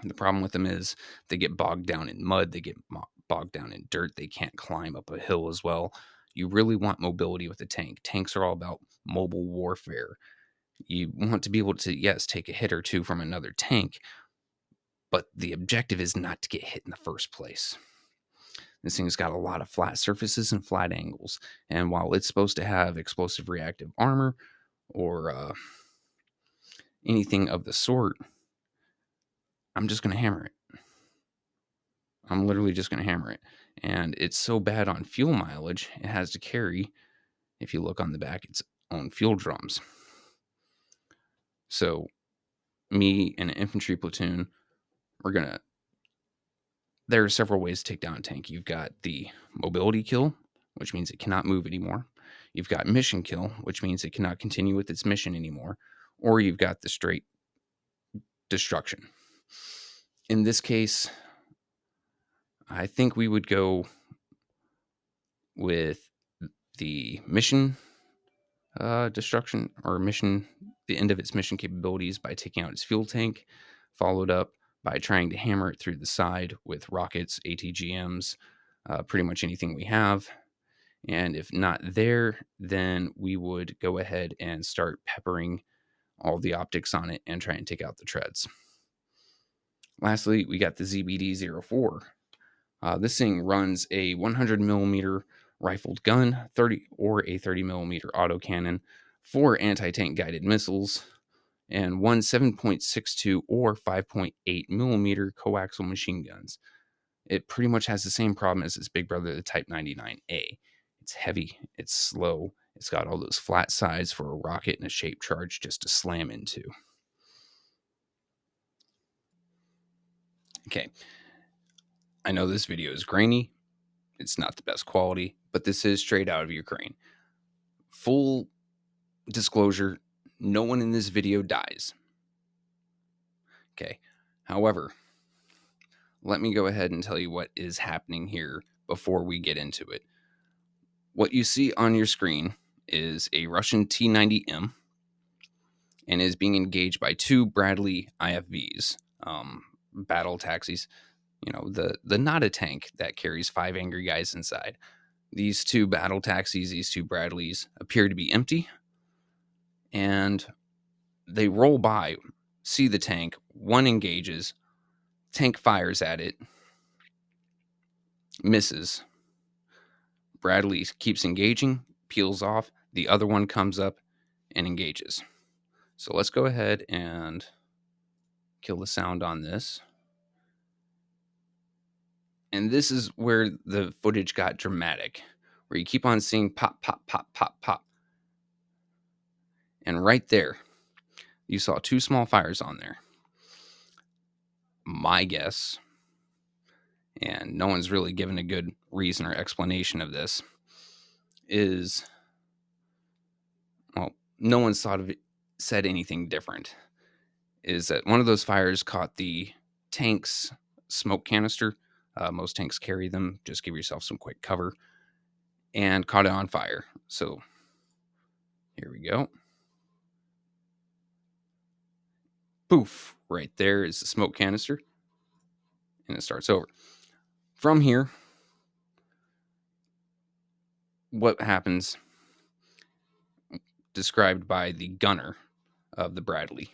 The problem with them is they get bogged down in mud, they get bogged down in dirt, they can't climb up a hill as well. You really want mobility with a tank. Tanks are all about mobile warfare. You want to be able to, yes, take a hit or two from another tank, but the objective is not to get hit in the first place. This thing's got a lot of flat surfaces and flat angles, and while it's supposed to have explosive reactive armor or anything of the sort, I'm just going to hammer it. I'm literally just going to hammer it. And it's so bad on fuel mileage, it has to carry, if you look on the back, its own fuel drums. So, me and an infantry platoon, we're going to. There are several ways to take down a tank. You've got the mobility kill, which means it cannot move anymore. You've got mission kill, which means it cannot continue with its mission anymore. Or you've got the straight destruction. In this case, I think we would go with the mission destruction or mission, the end of its mission capabilities by taking out its fuel tank, followed up by trying to hammer it through the side with rockets, ATGMs, pretty much anything we have. And if not there, then we would go ahead and start peppering all the optics on it and try and take out the treads. Lastly, we got the ZBD-04. This thing runs a 100 millimeter rifled gun, 30 or a 30 millimeter autocannon, 4 anti-tank guided missiles, and one 7.62 or 5.8 millimeter coaxial machine guns. It pretty much has the same problem as its big brother, the Type 99A. It's heavy, it's slow, it's got all those flat sides for a rocket and a shape charge just to slam into. Okay, I know this video is grainy, it's not the best quality, but this is straight out of Ukraine. Full disclosure, no one in this video dies. Okay. However, let me go ahead and tell you what is happening here before we get into it. What you see on your screen is a Russian T-90M and is being engaged by 2 Bradley IFVs, battle taxis. You know, the not a tank that carries 5 angry guys inside. These 2 battle taxis, these 2 Bradleys, appear to be empty, and they roll by, see the tank, one engages, tank fires at it, misses. Bradley keeps engaging, peels off, the other one comes up and engages. So let's go ahead and kill the sound on this. And this is where the footage got dramatic, where you keep on seeing pop, pop, pop, pop, pop. And right there, you saw 2 small fires on there. My guess, and no one's really given a good reason or explanation of this, is, well, no one's said anything different, is that one of those fires caught the tank's smoke canister. Most tanks carry them. Just give yourself some quick cover. And caught it on fire. So here we go. Poof. Right there is the smoke canister. And it starts over. From here, what happens, described by the gunner of the Bradley,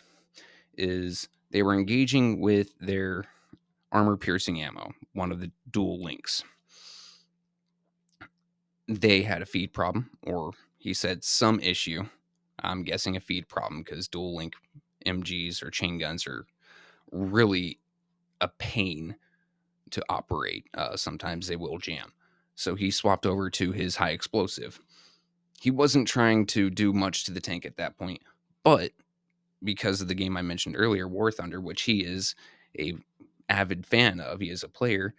is they were engaging with their armor piercing ammo, one of the dual links. They had a feed problem, or he said some issue. I'm guessing a feed problem because dual link MGs or chain guns are really a pain to operate. Sometimes they will jam. So he swapped over to his high explosive. He wasn't trying to do much to the tank at that point, but because of the game I mentioned earlier, War Thunder, which he is a avid fan of, he is a player,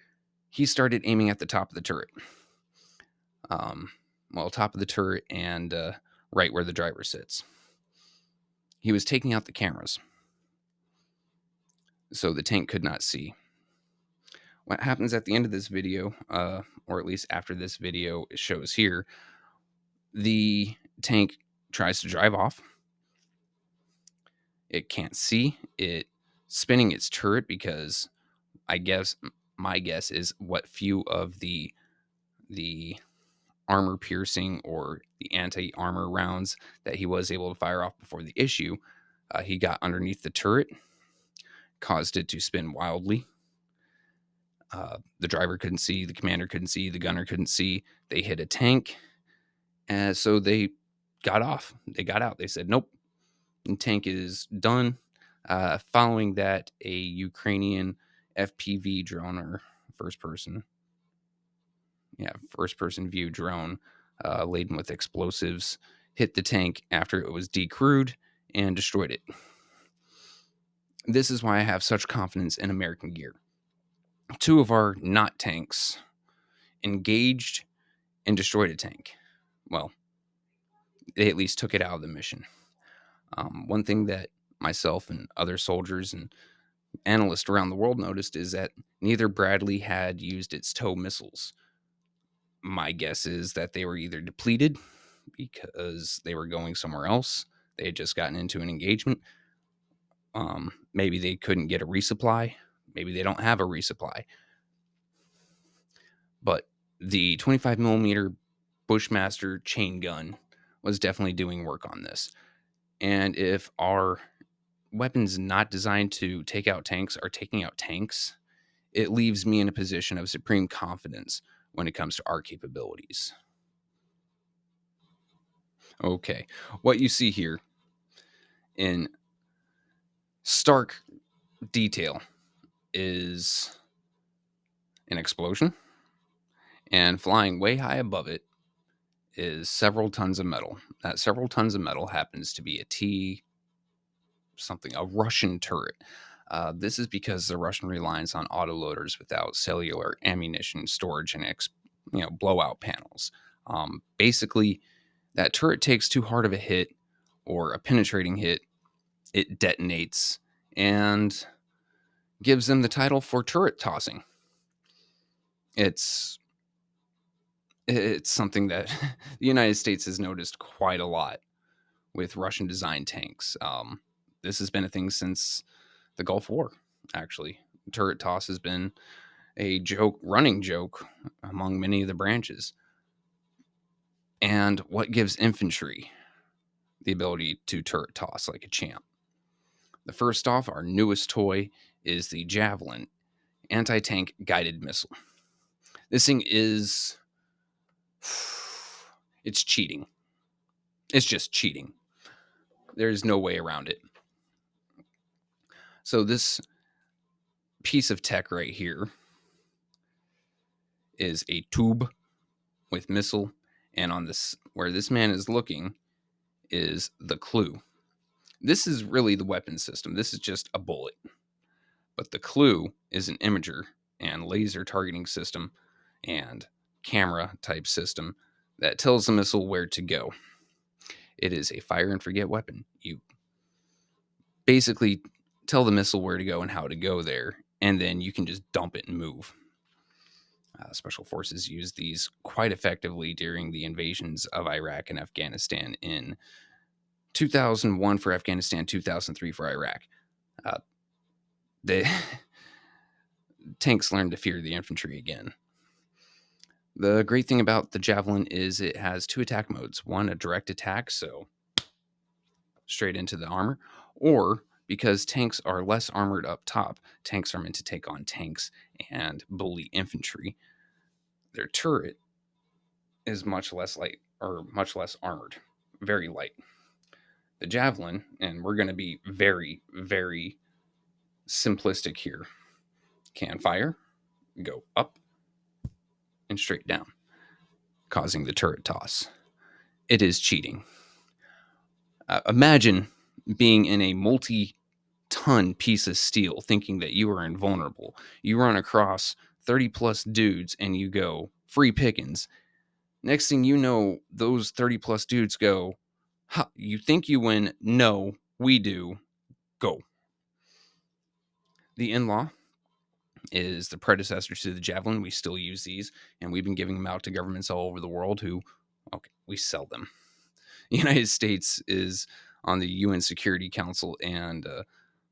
he started aiming at the top of the turret. Um, well, top of the turret and right where the driver sits. He was taking out the cameras, so the tank could not see. What happens at the end of this video, or at least after this video shows here, the tank tries to drive off. It can't see. It spinning its turret because I guess my guess is what few of the armor piercing or the anti armor rounds that he was able to fire off before the issue, he got underneath the turret, caused it to spin wildly. The driver couldn't see, the commander couldn't see, the gunner couldn't see. They hit a tank, and so they got off. They got out. They said, "Nope, the tank is done." Following that, a Ukrainian FPV drone or first person, first person view drone laden with explosives hit the tank after it was decrewed and destroyed it. This is why I have such confidence in American gear. Two of our not tanks engaged and destroyed a tank. Well, they at least took it out of the mission. One thing that myself and other soldiers and analysts around the world noticed is that neither Bradley had used its tow missiles. My guess is that they were either depleted because they were going somewhere else, they had just gotten into an engagement. Maybe they couldn't get a resupply. Maybe they don't have a resupply. But the 25 millimeter Bushmaster chain gun was definitely doing work on this. And if our weapons not designed to take out tanks are taking out tanks, it leaves me in a position of supreme confidence when it comes to our capabilities. Okay, what you see here in stark detail is an explosion, and flying way high above it is several tons of metal. That several tons of metal happens to be a T something, a Russian turret. This is because the Russian relies on autoloaders without cellular ammunition storage and blowout panels. Basically, that turret takes too hard of a hit or a penetrating hit, it detonates and gives them the title for turret tossing. It's something that the United States has noticed quite a lot with Russian designed tanks. This has been a thing since the Gulf War, actually. Turret toss has been a running joke among many of the branches. And what gives infantry the ability to turret toss like a champ? The first off, our newest toy is the Javelin anti-tank guided missile. This thing is it's cheating. It's just cheating. There's no way around it. So this piece of tech right here is a tube with missile, and on this where this man is looking is the clue. This is really the weapon system. This is just a bullet. But the clue is an imager and laser targeting system and camera type system that tells the missile where to go. It is a fire and forget weapon. You basically tell the missile where to go and how to go there, and then you can just dump it and move. Special forces used these quite effectively during the invasions of Iraq and Afghanistan in 2001 for Afghanistan, 2003 for Iraq. The tanks learned to fear the infantry again. The great thing about the Javelin is it has two attack modes. One, a direct attack, so straight into the armor, or because tanks are less armored up top, tanks are meant to take on tanks and bully infantry. Their turret is much less light or much less armored, very light. The Javelin, and we're going to be very, very simplistic here, can fire, go up, and straight down, causing the turret toss. It is cheating. Imagine being in a multi-ton piece of steel thinking that you are invulnerable. You run across 30 plus dudes and you go, free pickings. Next thing you know, those 30 plus dudes go, huh, you think you win? No, we do. Go. The in law is the predecessor to the javelin. We still use these, and we've been giving them out to governments all over the world who, okay, we sell them. The United States is on the UN Security Council and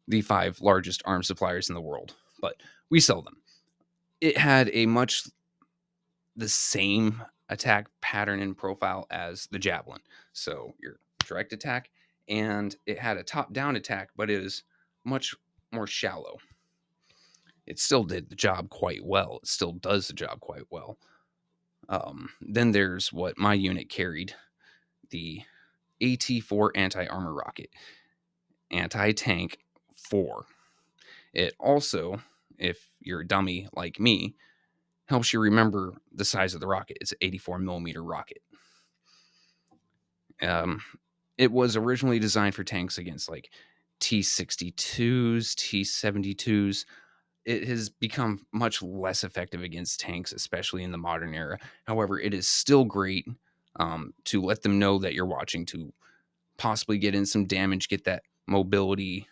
the five largest arms suppliers in the world, but we sell them. It had a much the same attack pattern and profile as the javelin. So your direct attack, and it had a top-down attack, but it is much more shallow. It still did the job quite well. It still does the job quite well. Then there's what my unit carried, the AT-4 anti-armor rocket, anti-tank 4. It also, if you're a dummy like me, helps you remember the size of the rocket. It's an 84 millimeter rocket. Um, it was originally designed for tanks against like T-62s, T-72s. It has become much less effective against tanks, especially in the modern era. However, it is still great to let them know that you're watching, to possibly get in some damage, get that mobility,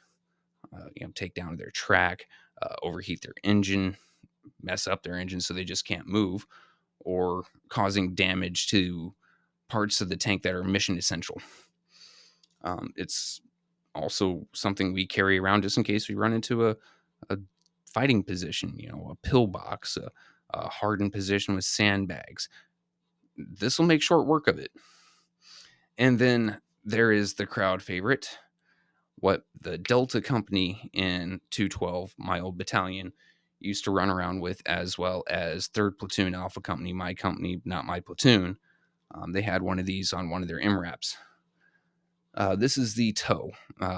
take down their track, overheat their engine, mess up their engine so they just can't move, or causing damage to parts of the tank that are mission essential. It's also something we carry around just in case we run into a fighting position, a pillbox, a hardened position with sandbags. This will make short work of it. And then there is the crowd favorite, what the Delta Company in 212, my old battalion, used to run around with, as well as 3rd Platoon Alpha Company, my company, not my platoon. They had one of these on one of their MRAPs. This is the tow.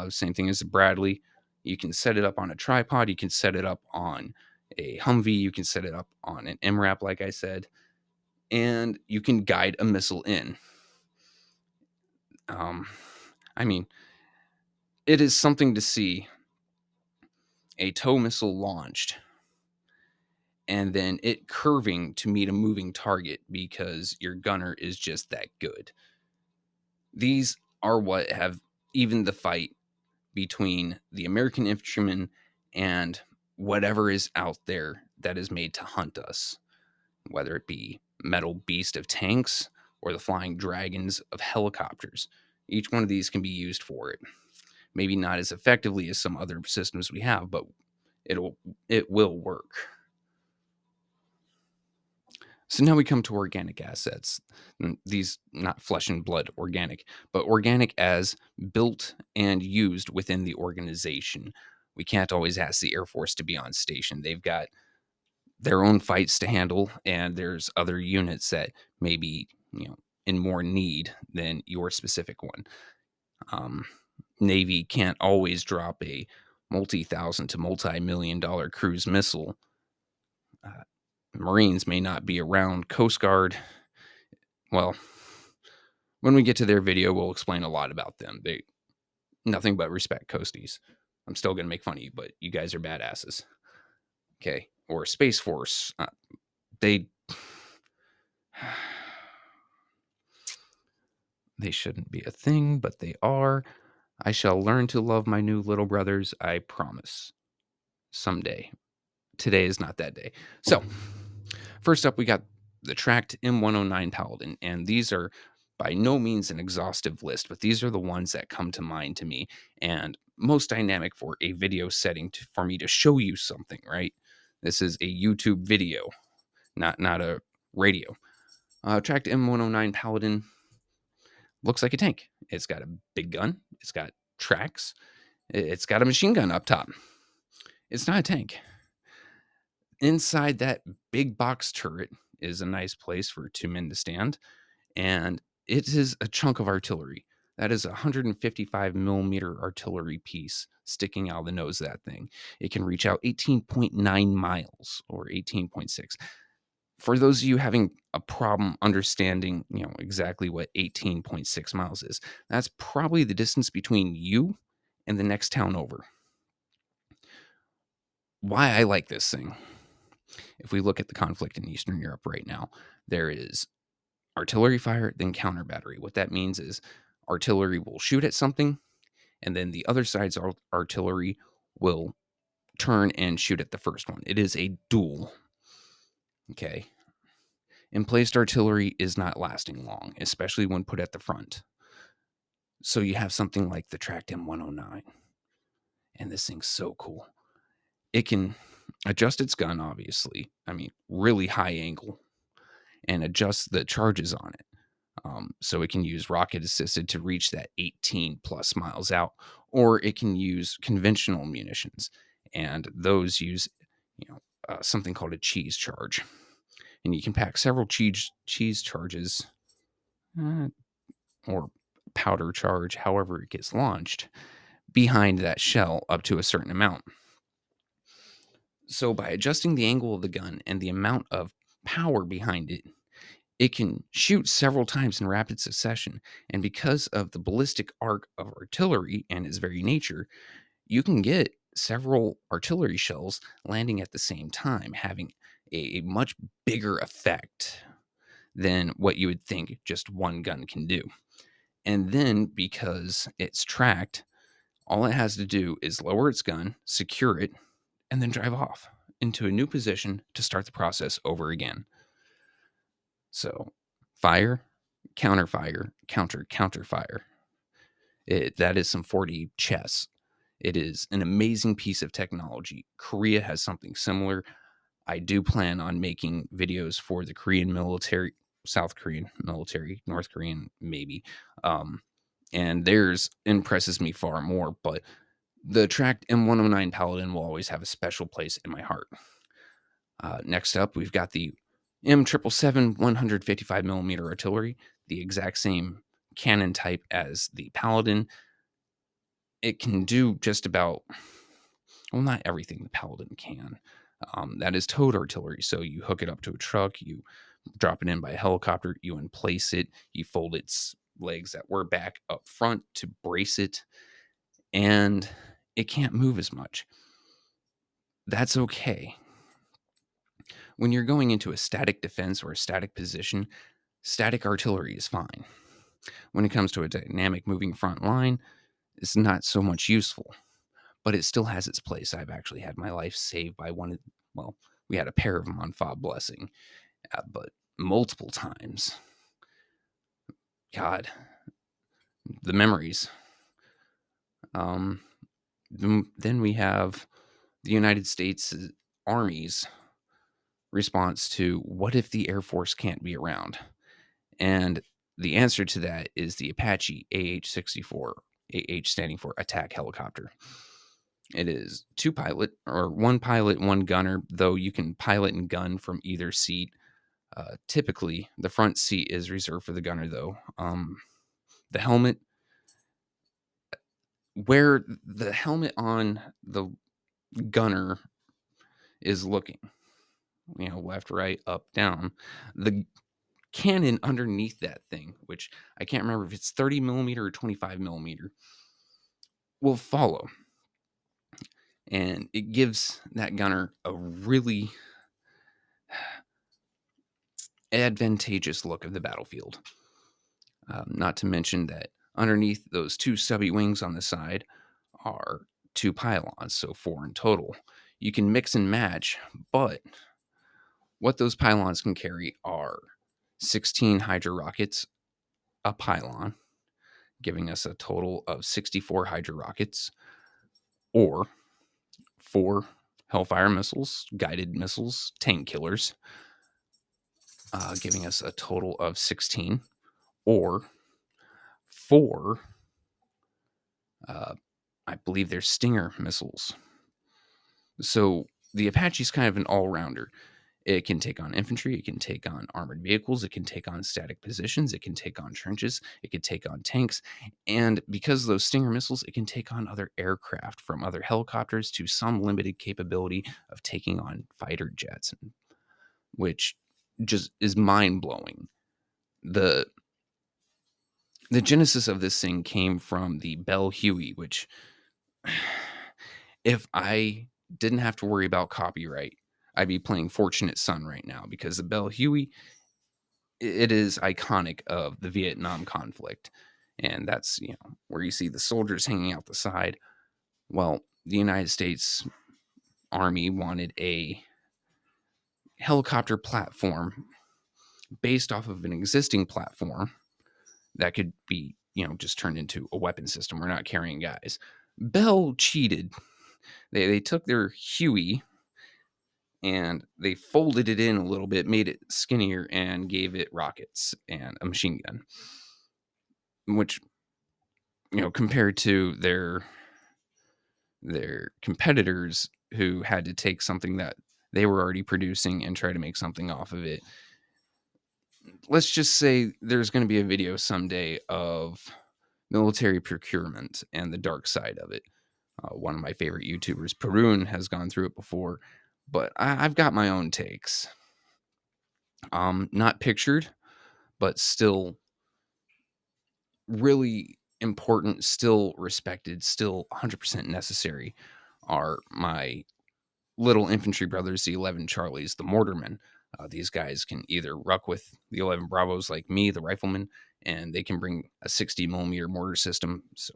Same thing as the Bradley. You can set it up on a tripod. You can set it up on a Humvee. You can set it up on an MRAP, like I said, and you can guide a missile in. Um, I mean, it is something to see a tow missile launched and then it curving to meet a moving target because your gunner is just that good. These are what have even the fight between the American infantryman and whatever is out there that is made to hunt us, whether it be metal beast of tanks or the flying dragons of helicopters. Each one of these can be used for it. Maybe not as effectively as some other systems we have, but it will work. So now we come to organic assets. These not flesh and blood organic, but organic as built and used within the organization. We can't always ask the Air Force to be on station. They've got their own fights to handle, and there's other units that may be, in more need than your specific one. Um, Navy can't always drop a multi-thousand to multi-million-dollar cruise missile. Marines may not be around. Coast Guard, well, when we get to their video, we'll explain a lot about them. They nothing but respect, Coasties. I'm still gonna make fun of you, but you guys are badasses. Okay, or Space Force, they they shouldn't be a thing, but they are. I shall learn to love my new little brothers. I promise. Someday. Today is not that day. So, first up, we got the tracked M109 Paladin, and these are by no means an exhaustive list, but these are the ones that come to mind to me and most dynamic for a video setting for me to show you something, right? This is a YouTube video, not a radio. Tracked M109 Paladin looks like a tank. It's got a big gun. It's got tracks. It's got a machine gun up top. It's not a tank. Inside that big box turret is a nice place for 2 men to stand, and it is a chunk of artillery. That is a 155 millimeter artillery piece sticking out of the nose of that thing. It can reach out 18.9 miles or 18.6. For those of you having a problem understanding, exactly what 18.6 miles is, that's probably the distance between you and the next town over. Why I like this thing. If we look at the conflict in Eastern Europe right now, there is artillery fire, then counter battery. What that means is artillery will shoot at something, and then the other side's artillery will turn and shoot at the first one. It is a duel. Okay. Emplaced artillery is not lasting long, especially when put at the front. So you have something like the tracked M109, and this thing's so cool. It can adjust its gun, obviously. I mean, really high angle, and adjust the charges on it. So it can use rocket assisted to reach that 18 plus miles out, or it can use conventional munitions, and those use, something called a cheese charge, and you can pack several cheese charges, uh, or powder charge, however it gets launched, behind that shell up to a certain amount. So by adjusting the angle of the gun and the amount of power behind it, it can shoot several times in rapid succession. And because of the ballistic arc of artillery and its very nature, you can get several artillery shells landing at the same time, having a much bigger effect than what you would think just one gun can do. And then because it's tracked, all it has to do is lower its gun, secure it, and then drive off into a new position to start the process over again. So, fire, counter fire, counter fire. That is some 4D chess. It is an amazing piece of technology. Korea has something similar. I do plan on making videos for the Korean military, South Korean military, North Korean maybe. Um, and theirs impresses me far more, but the tracked M109 Paladin will always have a special place in my heart. Next up, we've got the M777 155 millimeter artillery, the exact same cannon type as the Paladin. It can do just about, well, not everything the Paladin can. That is towed artillery. So you hook it up to a truck, you drop it in by a helicopter, you emplace it, you fold its legs that were back up front to brace it, and it can't move as much. That's okay. When you're going into a static defense or a static position, static artillery is fine. When it comes to a dynamic moving front line, it's not so much useful, but it still has its place. I've actually had my life saved by one of, well, we had a pair of them on Fob Blessing, but multiple times. God, the memories. Um, then we have the United States Army's response to what if the Air Force can't be around? And the answer to that is the Apache AH-64, AH standing for attack helicopter. It is one pilot, one gunner, though you can pilot and gun from either seat. Typically, the front seat is reserved for the gunner, though. The helmet, where the helmet on the gunner is looking, left, right, up, down, the cannon underneath that thing, which I can't remember if it's 30 millimeter or 25 millimeter, will follow. And it gives that gunner a really advantageous look of the battlefield. Not to mention that underneath those two stubby wings on the side are two pylons, so four in total. You can mix and match, but what those pylons can carry are 16 Hydra rockets a pylon, giving us a total of 64 Hydra rockets, or 4 Hellfire missiles, guided missiles, tank killers, giving us a total of 16, or 4, I believe they're Stinger missiles. So the Apache's kind of an all-rounder. It can take on infantry, it can take on armored vehicles, it can take on static positions, it can take on trenches, it can take on tanks, and because of those Stinger missiles, it can take on other aircraft, from other helicopters to some limited capability of taking on fighter jets, which just is mind blowing. The the genesis of this thing came from the Bell Huey, which if I didn't have to worry about copyright, I'd be playing Fortunate Son right now because the Bell Huey, it is iconic of the Vietnam conflict. And that's, where you see the soldiers hanging out the side. Well, the United States Army wanted a helicopter platform based off of an existing platform that could be, just turned into a weapon system. We're not carrying guys. Bell cheated. They took their Huey and they folded it in a little bit, made it skinnier, and gave it rockets and a machine gun, which, compared to their competitors who had to take something that they were already producing and try to make something off of it. Let's just say there's going to be a video someday of military procurement and the dark side of it. One of my favorite YouTubers, Perun, has gone through it before, but I've got my own takes. Not pictured, but still really important, still respected, still 100% necessary are my little infantry brothers, the 11 Charlies, the mortarmen. These guys can either ruck with the 11 Bravos like me, the rifleman, and they can bring a 60 millimeter mortar system. So,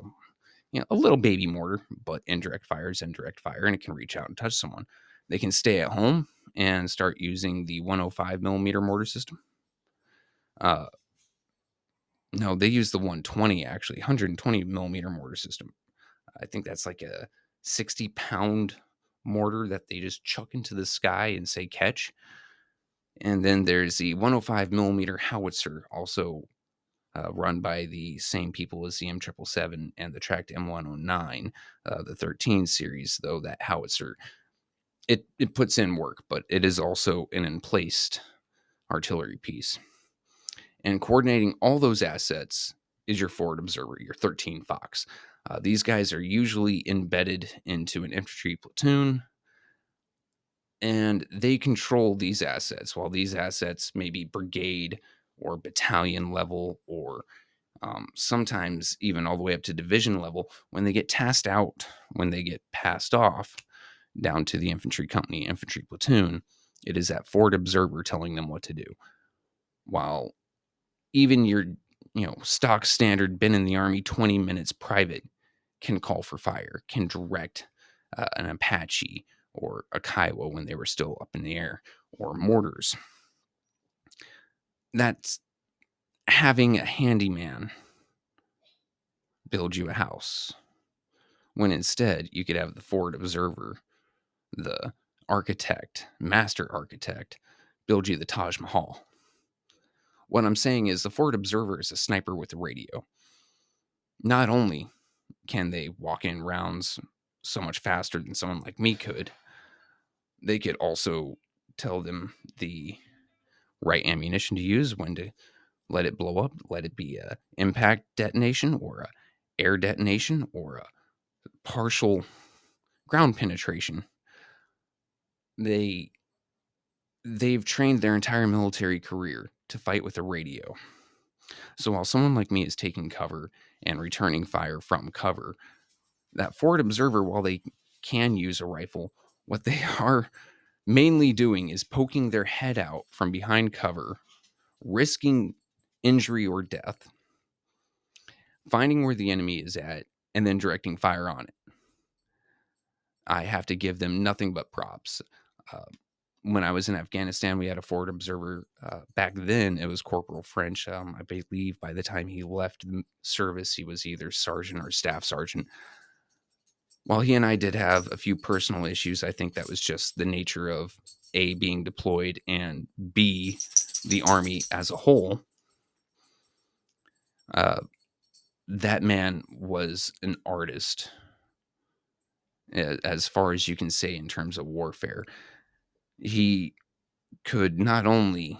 a little baby mortar, but indirect fire is indirect fire, and it can reach out and touch someone. They can stay at home and start using the 105 millimeter mortar system. Uh, no, they use the 120 actually, 120 millimeter mortar system. I think that's like a 60-pound mortar that they just chuck into the sky and say catch. And then there's the 105 millimeter howitzer, also run by the same people as the M777 and the tracked M109, the 13 series. Though that howitzer, it puts in work, but it is also an emplaced artillery piece. And coordinating all those assets is your forward observer, your 13 Fox. These guys are usually embedded into an infantry platoon, and they control these assets. While these assets may be brigade or battalion level, or sometimes even all the way up to division level, when they get tasked out, when they get passed off down to the infantry company, infantry platoon, it is that forward observer telling them what to do. While even your stock standard been in the army 20 minutes private can call for fire, can direct an Apache or a Kiowa when they were still up in the air, or mortars. That's having a handyman build you a house, when instead you could have the forward observer, the architect, master architect, build you the Taj Mahal. What I'm saying is the forward observer is a sniper with a radio. Not only can they walk in rounds so much faster than someone like me could, they could also tell them the right ammunition to use, when to let it blow up, let it be a impact detonation or a air detonation or a partial ground penetration. They they've trained their entire military career to fight with a radio. So while someone like me is taking cover and returning fire from cover, that forward observer, while they can use a rifle, what they are mainly doing is poking their head out from behind cover, risking injury or death, finding where the enemy is at, and then directing fire on it. I have to give them nothing but props. Uh, when I was in Afghanistan, we had a forward observer. Back then, it was Corporal French. I believe by the time he left the service, he was either sergeant or staff sergeant. While he and I did have a few personal issues, I think that was just the nature of A, being deployed, and B, the Army as a whole. Uh, that man was an artist, as far as you can say, in terms of warfare. He could not only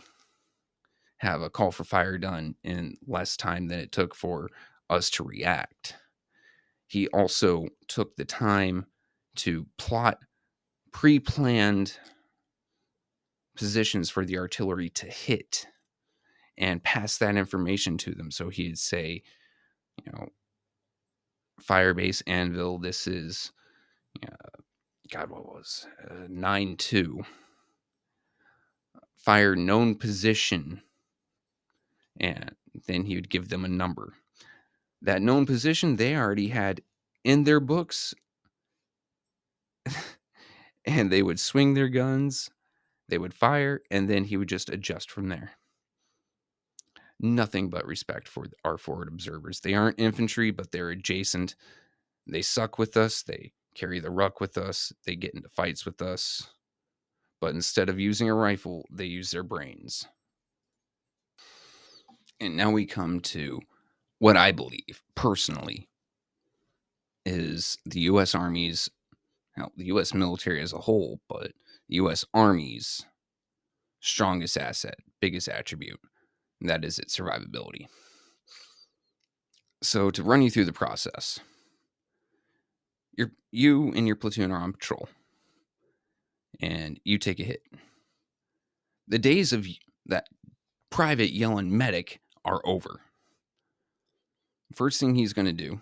have a call for fire done in less time than it took for us to react, he also took the time to plot pre planned positions for the artillery to hit and pass that information to them. So he'd say, you know, Firebase Anvil, this is, God, what was 9-2. Fire known position. And then he would give them a number. That known position they already had in their books, and they would swing their guns, they would fire, and then he would just adjust from there. Nothing but respect for our forward observers. They aren't infantry, but they're adjacent. They suck with us. They carry the ruck with us. They get into fights with us. But instead of using a rifle, they use their brains. And now we come to what I believe personally is the U.S. Army's, the U.S. military as a whole, but the U.S. Army's strongest asset, biggest attribute, and that is its survivability. So to run you through the process, you and your platoon are on patrol, and you take a hit. The days of that private yelling medic are over. First thing he's going to do,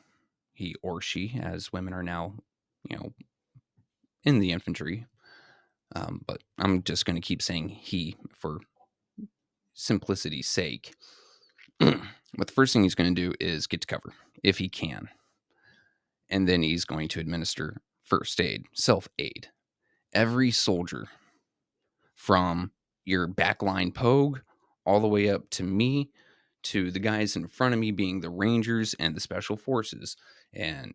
he or she, as women are now, in the infantry, but I'm just going to keep saying he for simplicity's sake. But the first thing he's going to do is get to cover if he can. And then he's going to administer first aid, self aid. Every soldier from your backline pogue all the way up to me, to the guys in front of me being the Rangers and the Special Forces and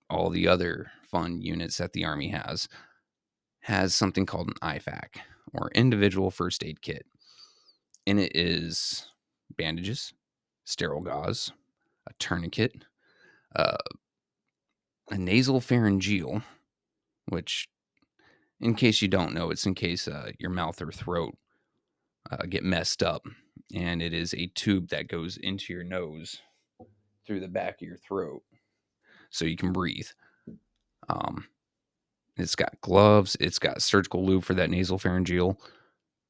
all the other fun units that the Army has something called an IFAC, or individual first aid kit. And it is bandages, sterile gauze, a tourniquet, uh, a nasal pharyngeal, which, in case you don't know, it's in case your mouth or throat get messed up. And it is a tube that goes into your nose through the back of your throat so you can breathe. It's got gloves. It's got surgical lube for that nasal pharyngeal.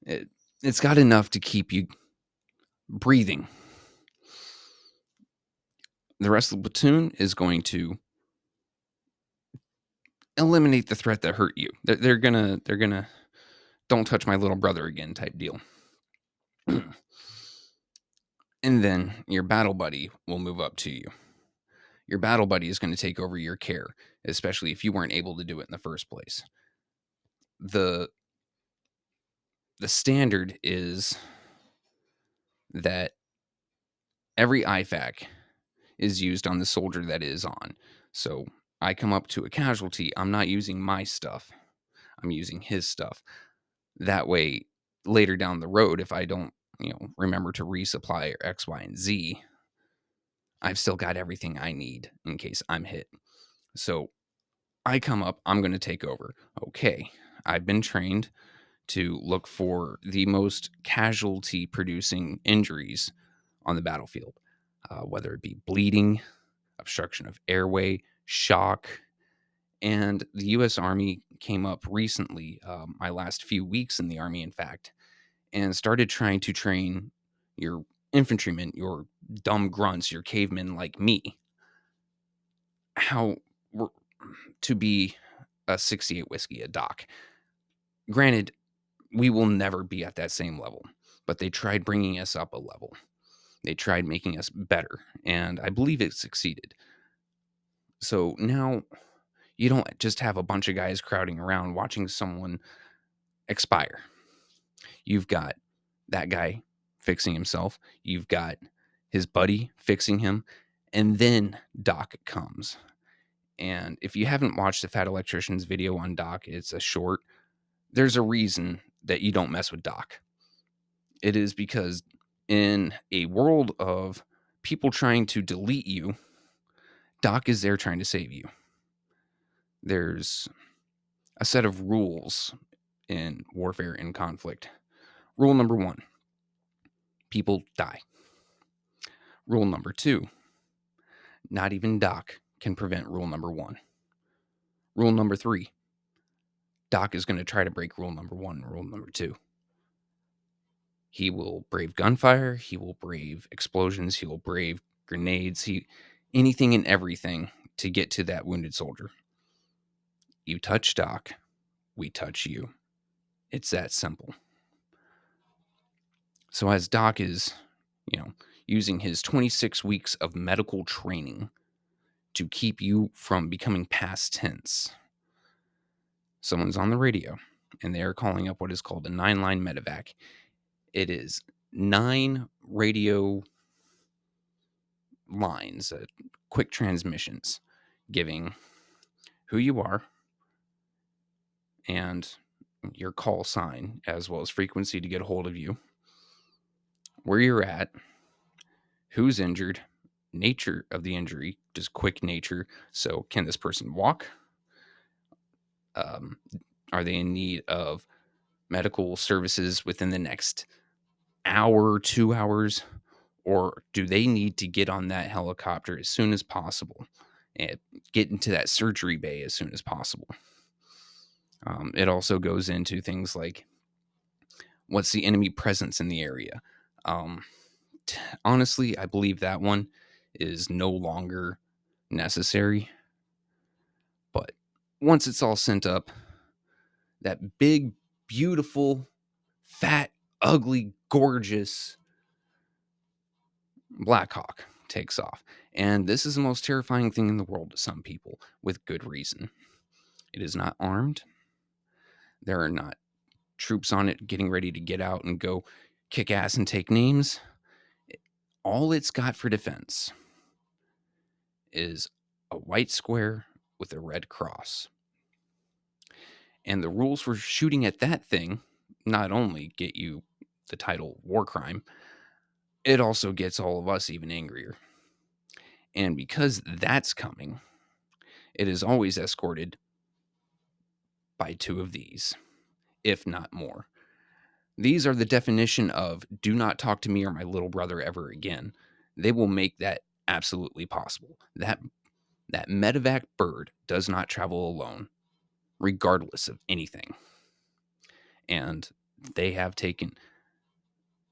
It's got enough to keep you breathing. The rest of the platoon is going to eliminate the threat that hurt you. They're gonna don't touch my little brother again type deal. And then your battle buddy will move up to you. Your battle buddy is going to take over your care, especially if you weren't able to do it in the first place. The standard is that every IFAC is used on the soldier that is on. So I come up to a casualty, I'm not using my stuff. I'm using his stuff. That way, later down the road, if I don't, remember to resupply or X, Y, and Z, I've still got everything I need in case I'm hit. So I come up, I'm going to take over. Okay, I've been trained to look for the most casualty producing injuries on the battlefield, whether it be bleeding, obstruction of airway, shock. And the U.S. Army came up recently, my last few weeks in the Army, in fact, and started trying to train your infantrymen, your dumb grunts, your cavemen like me, how to be a 68 whiskey, a doc. Granted, we will never be at that same level, but they tried bringing us up a level. They tried making us better, and I believe it succeeded. So now you don't just have a bunch of guys crowding around watching someone expire. You've got that guy fixing himself. You've got his buddy fixing him. And then Doc comes. And if you haven't watched the Fat Electrician's video on Doc, it's a short. There's a reason that you don't mess with Doc. It is because in a world of people trying to delete you, Doc is there trying to save you. There's a set of rules in warfare and conflict. Rule number 1, people die. Rule number 2, not even Doc can prevent rule number 1. Rule number 3, Doc is going to try to break rule number 1 and rule number 2. He will brave gunfire, he will brave explosions, he will brave grenades, anything and everything to get to that wounded soldier. You touch Doc, we touch you. It's that simple. So as Doc is, you know, using his 26 weeks of medical training to keep you from becoming past tense, someone's on the radio and they are calling up what is called a 9-line medevac. It is 9 radio lines, quick transmissions, giving who you are and your call sign, as well as frequency to get a hold of you, where you're at, who's injured, nature of the injury, just quick nature. So, can this person walk? Um, are they in need of medical services within the next hour, 2 hours? Or do they need to get on that helicopter as soon as possible and get into that surgery bay as soon as possible? It also goes into things like what's the enemy presence in the area. Um, Honestly, I believe that one is no longer necessary. But once it's all sent up, that big, beautiful, fat, ugly, gorgeous Black Hawk takes off. And this is the most terrifying thing in the world to some people, with good reason. It is not armed. There are not troops on it getting ready to get out and go kick ass and take names. All it's got for defense is a white square with a red cross. And the rules for shooting at that thing not only get you the title war crime, it also gets all of us even angrier. And because that's coming, it is always escorted by 2 of these, if not more. These are the definition of do not talk to me or my little brother ever again. They will make that absolutely possible. That medevac bird does not travel alone, regardless of anything. And they have taken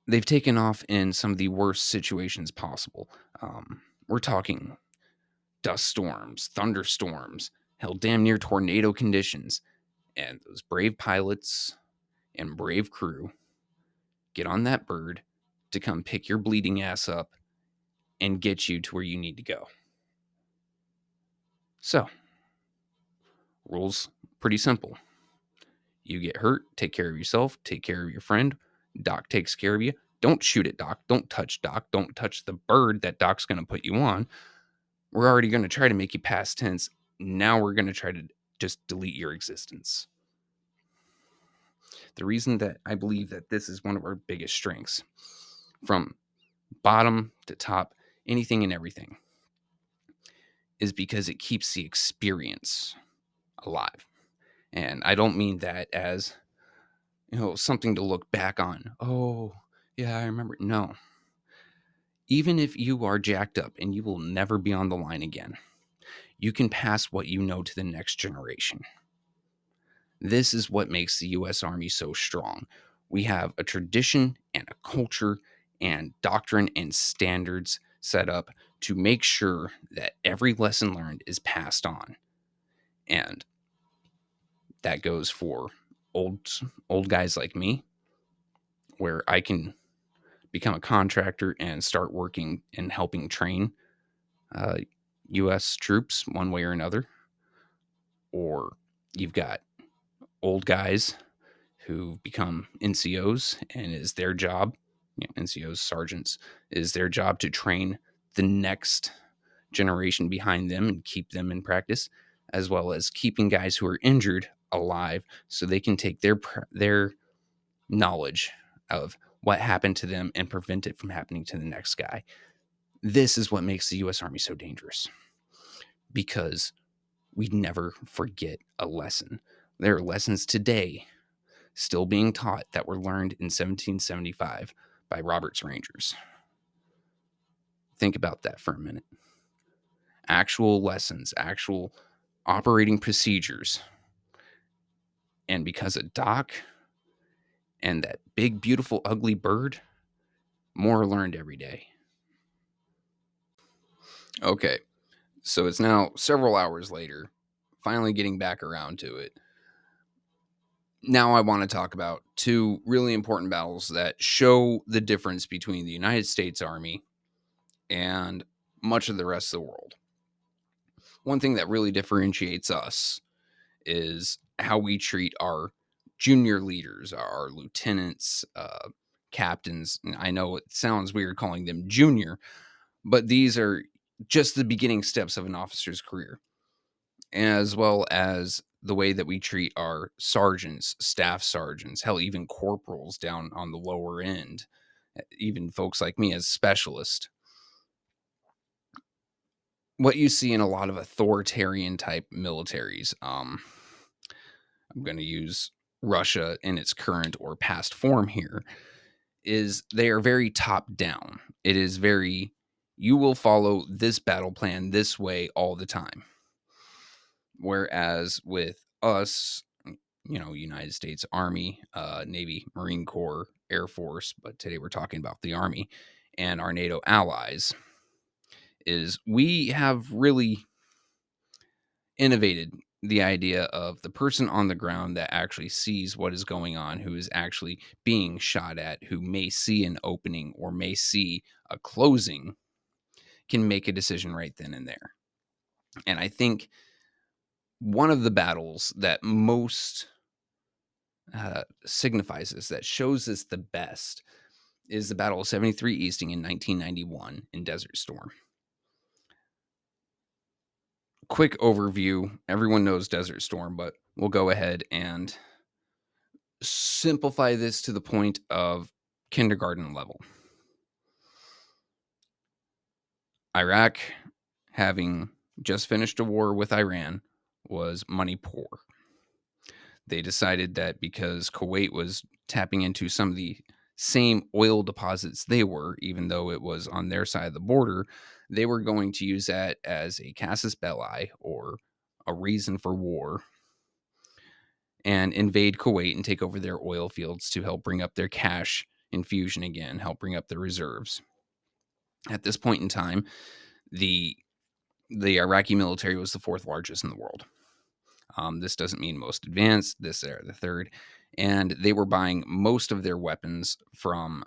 they've taken off in some of the worst situations possible. We're talking dust storms, thunderstorms, hell, damn near tornado conditions. And those brave pilots and brave crew get on that bird to come pick your bleeding ass up and get you to where you need to go. So, rules pretty simple. You get hurt, take care of yourself, take care of your friend. Doc takes care of you. Don't shoot at Doc. Don't touch Doc. Don't touch the bird that Doc's going to put you on. We're already going to try to make you past tense. Now we're going to try to just delete your existence. The reason that I believe that this is one of our biggest strengths, from bottom to top, anything and everything, is because it keeps the experience alive. And I don't mean that as, something to look back on. Oh, yeah, I remember. No. Even if you are jacked up and you will never be on the line again, you can pass what you know to the next generation. This is what makes the US Army so strong. We have a tradition and a culture and doctrine and standards set up to make sure that every lesson learned is passed on. And that goes for old guys like me, where I can become a contractor and start working and helping train uh, U.S. troops one way or another. Or you've got old guys who become NCOs and is their job, NCOs, sergeants, is their job to train the next generation behind them and keep them in practice, as well as keeping guys who are injured alive so they can take their knowledge of what happened to them and prevent it from happening to the next guy. This is what makes the US Army so dangerous, because we never forget a lesson. There are lessons today still being taught that were learned in 1775 by Robert's Rangers. Think about that for a minute. Actual lessons, actual operating procedures. And because of Doc And that big, beautiful, ugly bird, more learned every day. Okay, so it's now several hours later, finally getting back around to it. Now I want to talk about two really important battles that show the difference between the United States Army and much of the rest of the world. One thing that really differentiates us is how we treat our junior leaders, our lieutenants, captains. And I know it sounds weird calling them junior, but these are just the beginning steps of an officer's career, as well as the way that we treat our sergeants, staff sergeants, hell, even corporals down on the lower end, even folks like me as specialists. What you see in a lot of authoritarian type militaries, I'm going to use Russia in its current or past form here, is they are very top down. It is very, you will follow this battle plan this way all the time. Whereas with us, United States Army, Navy, Marine Corps, Air Force, but today we're talking about the Army and our NATO allies, is we have really innovated the idea of the person on the ground that actually sees what is going on, who is actually being shot at, who may see an opening or may see a closing, can make a decision right then and there. And I think one of the battles that most signifies this, that shows this the best, is the Battle of 73 Easting in 1991 in Desert Storm. Quick overview. Everyone knows Desert Storm, but we'll go ahead and simplify this to the point of kindergarten level. Iraq, having just finished a war with Iran, was money poor. They decided that because Kuwait was tapping into some of the same oil deposits they were, even though it was on their side of the border, they were going to use that as a casus belli, or a reason for war, and invade Kuwait and take over their oil fields to help bring up their cash infusion again, help bring up their reserves. At this point in time, the Iraqi military was the fourth largest in the world. This doesn't mean most advanced. This they're the third, and they were buying most of their weapons from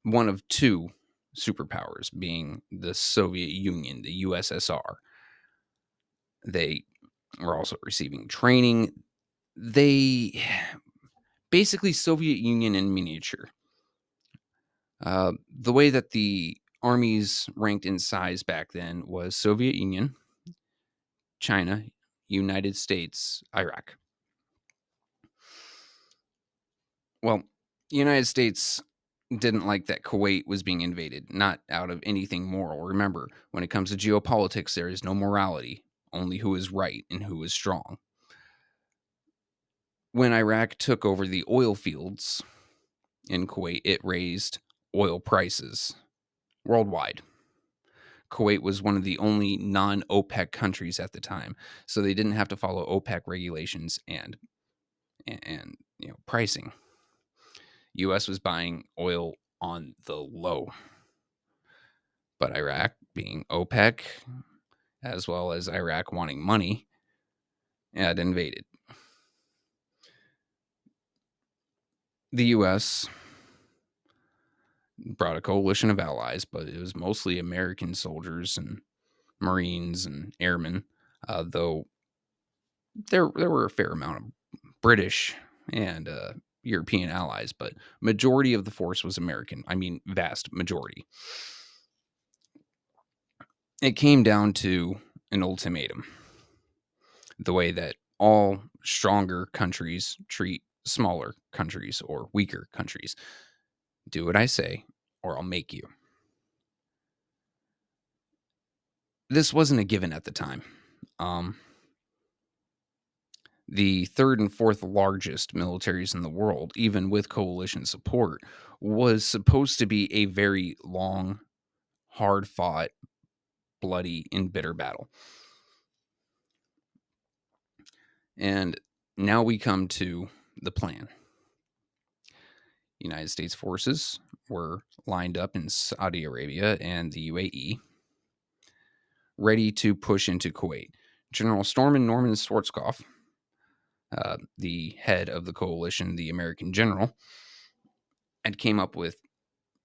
one of two superpowers, being the Soviet Union, the USSR. They were also receiving training. They basically Soviet Union in miniature. The way that the armies ranked in size back then was Soviet Union, China, United States, Iraq. Well, the United States didn't like that Kuwait was being invaded, not out of anything moral. Remember, when it comes to geopolitics, there is no morality, only who is right and who is strong. When Iraq took over the oil fields in Kuwait, it raised oil prices worldwide. Kuwait was one of the only non-OPEC countries at the time, so they didn't have to follow OPEC regulations and pricing. US was buying oil on the low. But Iraq, being OPEC, as well as Iraq wanting money, had invaded. The US brought a coalition of allies, but it was mostly American soldiers and Marines and airmen, though there were a fair amount of British and European allies, but majority of the force was American. I mean, vast majority. It came down to an ultimatum. The way that all stronger countries treat smaller countries or weaker countries. Do what I say, or I'll make you. This wasn't a given at the time. Um, the third and fourth largest militaries in the world, even with coalition support, was supposed to be a very long, hard fought, bloody, and bitter battle. And now we come to the plan. United States forces were lined up in Saudi Arabia and the UAE, ready to push into Kuwait. General Stormin Norman Schwarzkopf, the head of the coalition, the American general, had came up with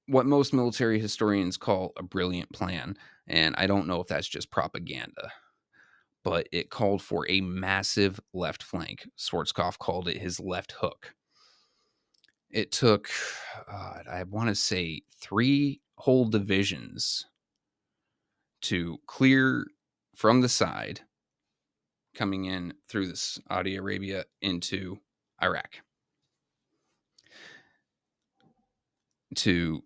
what most military historians call a brilliant plan. And I don't know if that's just propaganda, but it called for a massive left flank. Schwarzkopf called it his left hook. It took, I want to say, 3 whole divisions to clear from the side coming in through Saudi Arabia into Iraq to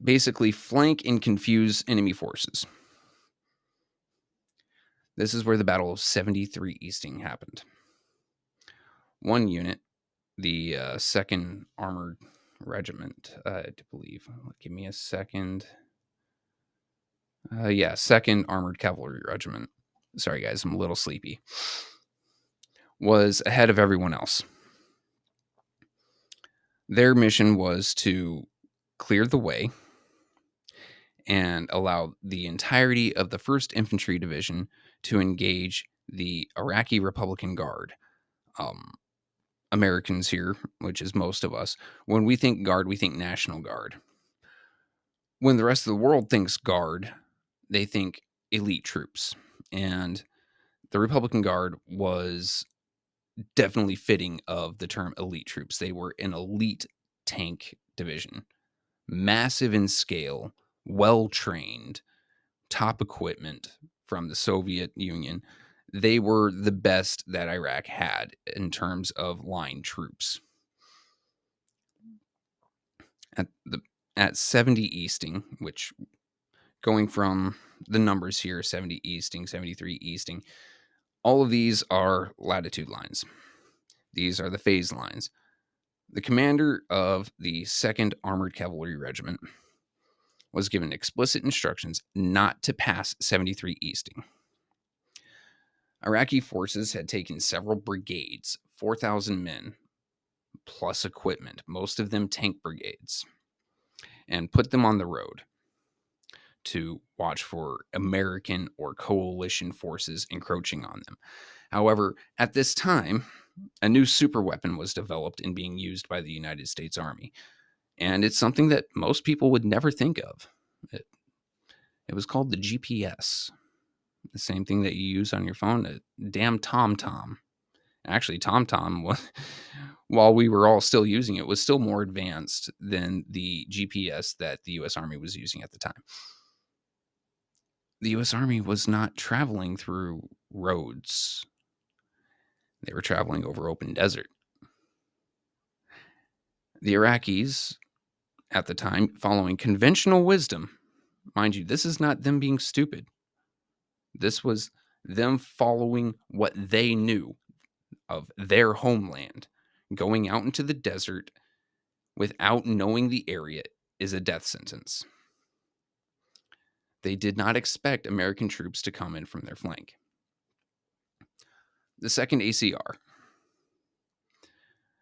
basically flank and confuse enemy forces. This is where the Battle of 73 Easting happened. One unit, the 2nd Armored Regiment, I believe. Give me a second. 2nd Armored Cavalry Regiment. Sorry, guys, I'm a little sleepy. Was ahead of everyone else. Their mission was to clear the way and allow the entirety of the 1st Infantry Division to engage the Iraqi Republican Guard. Americans here, which is most of us, when we think Guard, we think National Guard. When the rest of the world thinks Guard, they think elite troops. And the Republican Guard was definitely fitting of the term elite troops. They were an elite tank division, massive in scale, well trained, top equipment from the Soviet Union. They were the best that Iraq had in terms of line troops. At 70 Easting, which going from the numbers here, 70 Easting, 73 Easting, all of these are latitude lines. These are the phase lines. The commander of the 2nd Armored Cavalry Regiment was given explicit instructions not to pass 73 Easting. Iraqi forces had taken several brigades, 4,000 men, plus equipment, most of them tank brigades, and put them on the road to watch for American or coalition forces encroaching on them. However, at this time, a new superweapon was developed and being used by the United States Army. And it's something that most people would never think of. It was called the GPS, the same thing that you use on your phone, a damn TomTom. Actually, TomTom was, while we were all still using it, was still more advanced than the GPS that the U.S. Army was using at the time. The U.S. Army was not traveling through roads. They were traveling over open desert. The Iraqis, at the time, following conventional wisdom, mind you, this is not them being stupid. This was them following what they knew of their homeland. Going out into the desert without knowing the area is a death sentence. They did not expect American troops to come in from their flank. The 2nd ACR,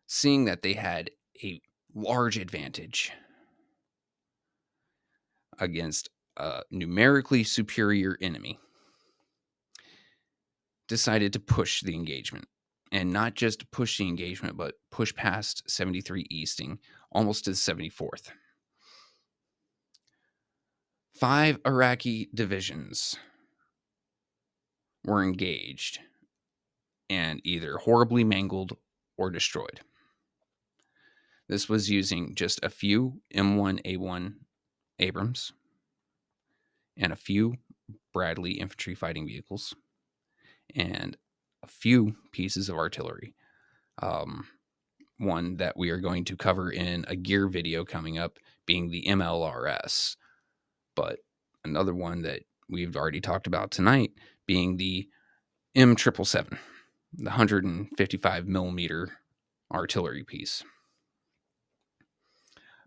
seeing that they had a large advantage against a numerically superior enemy, decided to push the engagement. And not just push the engagement, but push past 73 Easting, almost to the 74th. 5 Iraqi divisions were engaged and either horribly mangled or destroyed. This was using just a few M1A1 Abrams and a few Bradley infantry fighting vehicles and a few pieces of artillery. One that we are going to cover in a gear video coming up being the MLRS, but another one that we've already talked about tonight being the M777, the 155 millimeter artillery piece.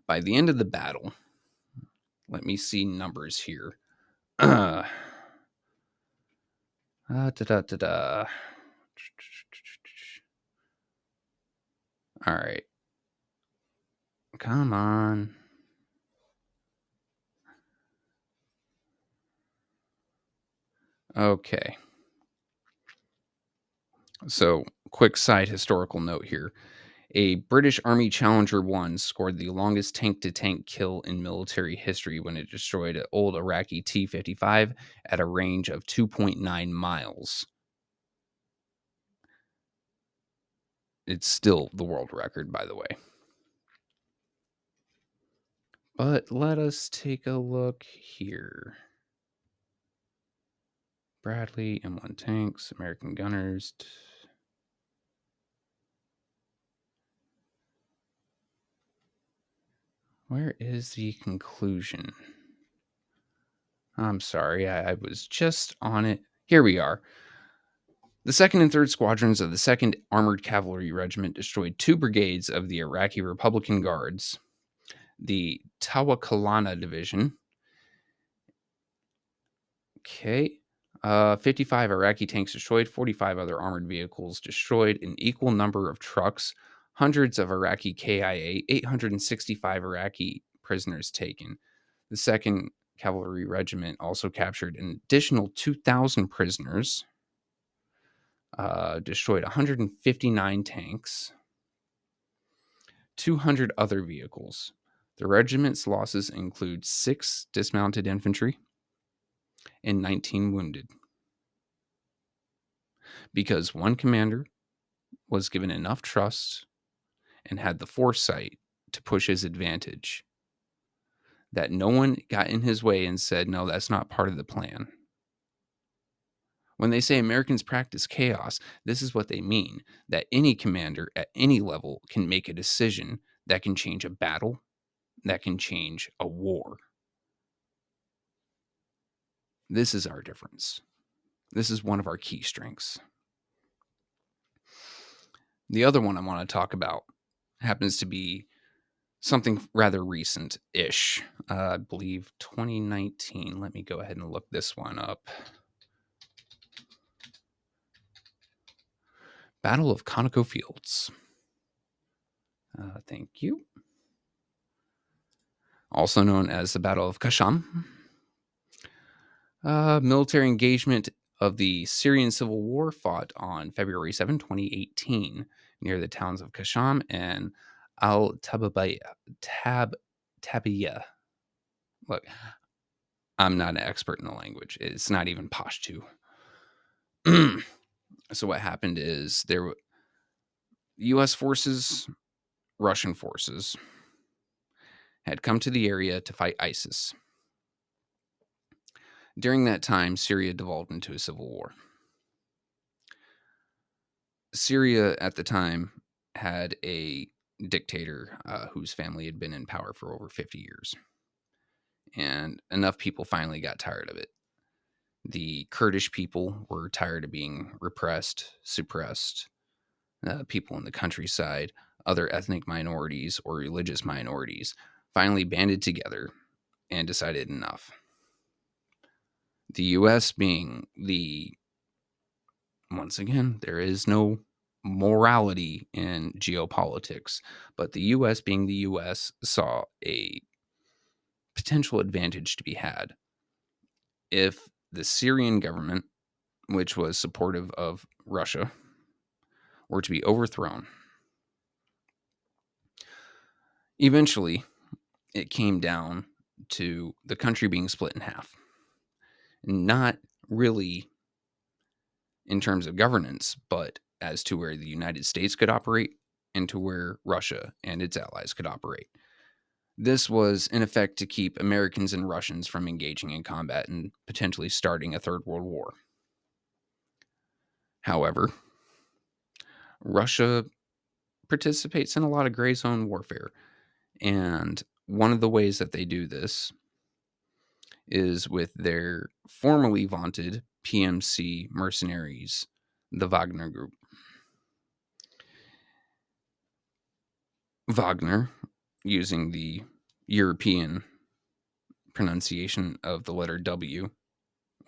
By the end of the battle, let me see numbers here. All right. come on. Okay. So, quick side historical note here. A British Army Challenger 1 scored the longest tank to tank kill in military history when it destroyed an old Iraqi T 55 at a range of 2.9 miles. It's still the world record, by the way. But let us take a look here. Bradley M1 tanks, American gunners. Where is the conclusion? I'm sorry, I was just on it. Here we are. The 2nd and 3rd Squadrons of the 2nd Armored Cavalry Regiment destroyed 2 brigades of the Iraqi Republican Guards, the Tawakalana Division. Okay. 55 Iraqi tanks destroyed, 45 other armored vehicles destroyed, an equal number of trucks, hundreds of Iraqi KIA, 865 Iraqi prisoners taken. The 2nd Cavalry Regiment also captured an additional 2,000 prisoners, destroyed 159 tanks, 200 other vehicles. The regiment's losses include 6 dismounted infantry and 19 wounded, because one commander was given enough trust and had the foresight to push his advantage that no one got in his way and said, no, that's not part of the plan. When they say Americans practice chaos, this is what they mean, that any commander at any level can make a decision that can change a battle, that can change a war. This is our difference. This is one of our key strengths. The other one I want to talk about happens to be something rather recent-ish. I believe 2019. Let me go ahead and look this one up. Battle of ConocoPhillips. Thank you. Also known as the Battle of Qashm. Military engagement of the Syrian Civil War fought on February 7, 2018, near the towns of Qashm and Al-Tababiyah. Tabiyah. Look, I'm not an expert in the language. It's not even Pashto. So what happened is there were U.S. forces, Russian forces had come to the area to fight ISIS. During that time, Syria devolved into a civil war. Syria at the time had a dictator whose family had been in power for over 50 years. And enough people finally got tired of it. The Kurdish people were tired of being repressed, suppressed. People in the countryside, other ethnic minorities or religious minorities, finally banded together and decided enough. The U.S. being once again, there is no morality in geopolitics, but the U.S. being the U.S. saw a potential advantage to be had if the Syrian government, which was supportive of Russia, were to be overthrown. Eventually, it came down to the country being split in half. Not really in terms of governance, but as to where the United States could operate and to where Russia and its allies could operate. This was in effect to keep Americans and Russians from engaging in combat and potentially starting a third world war. However, Russia participates in a lot of gray zone warfare. And one of the ways that they do this is with their formerly vaunted PMC mercenaries, the Wagner Group. Wagner, using the European pronunciation of the letter W,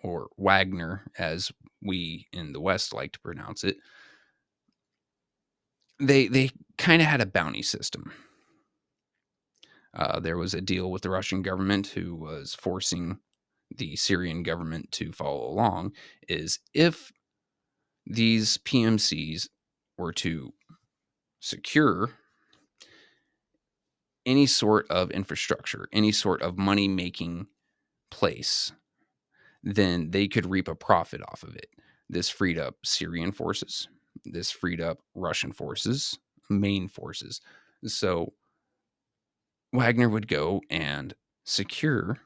or Wagner, as we in the West like to pronounce it, they kind of had a bounty system. There was a deal with the Russian government who was forcing the Syrian government to follow along. Is if these PMCs were to secure any sort of infrastructure, any sort of money making place, then they could reap a profit off of it. This freed up Syrian forces. This freed up Russian forces, main forces. So Wagner would go and secure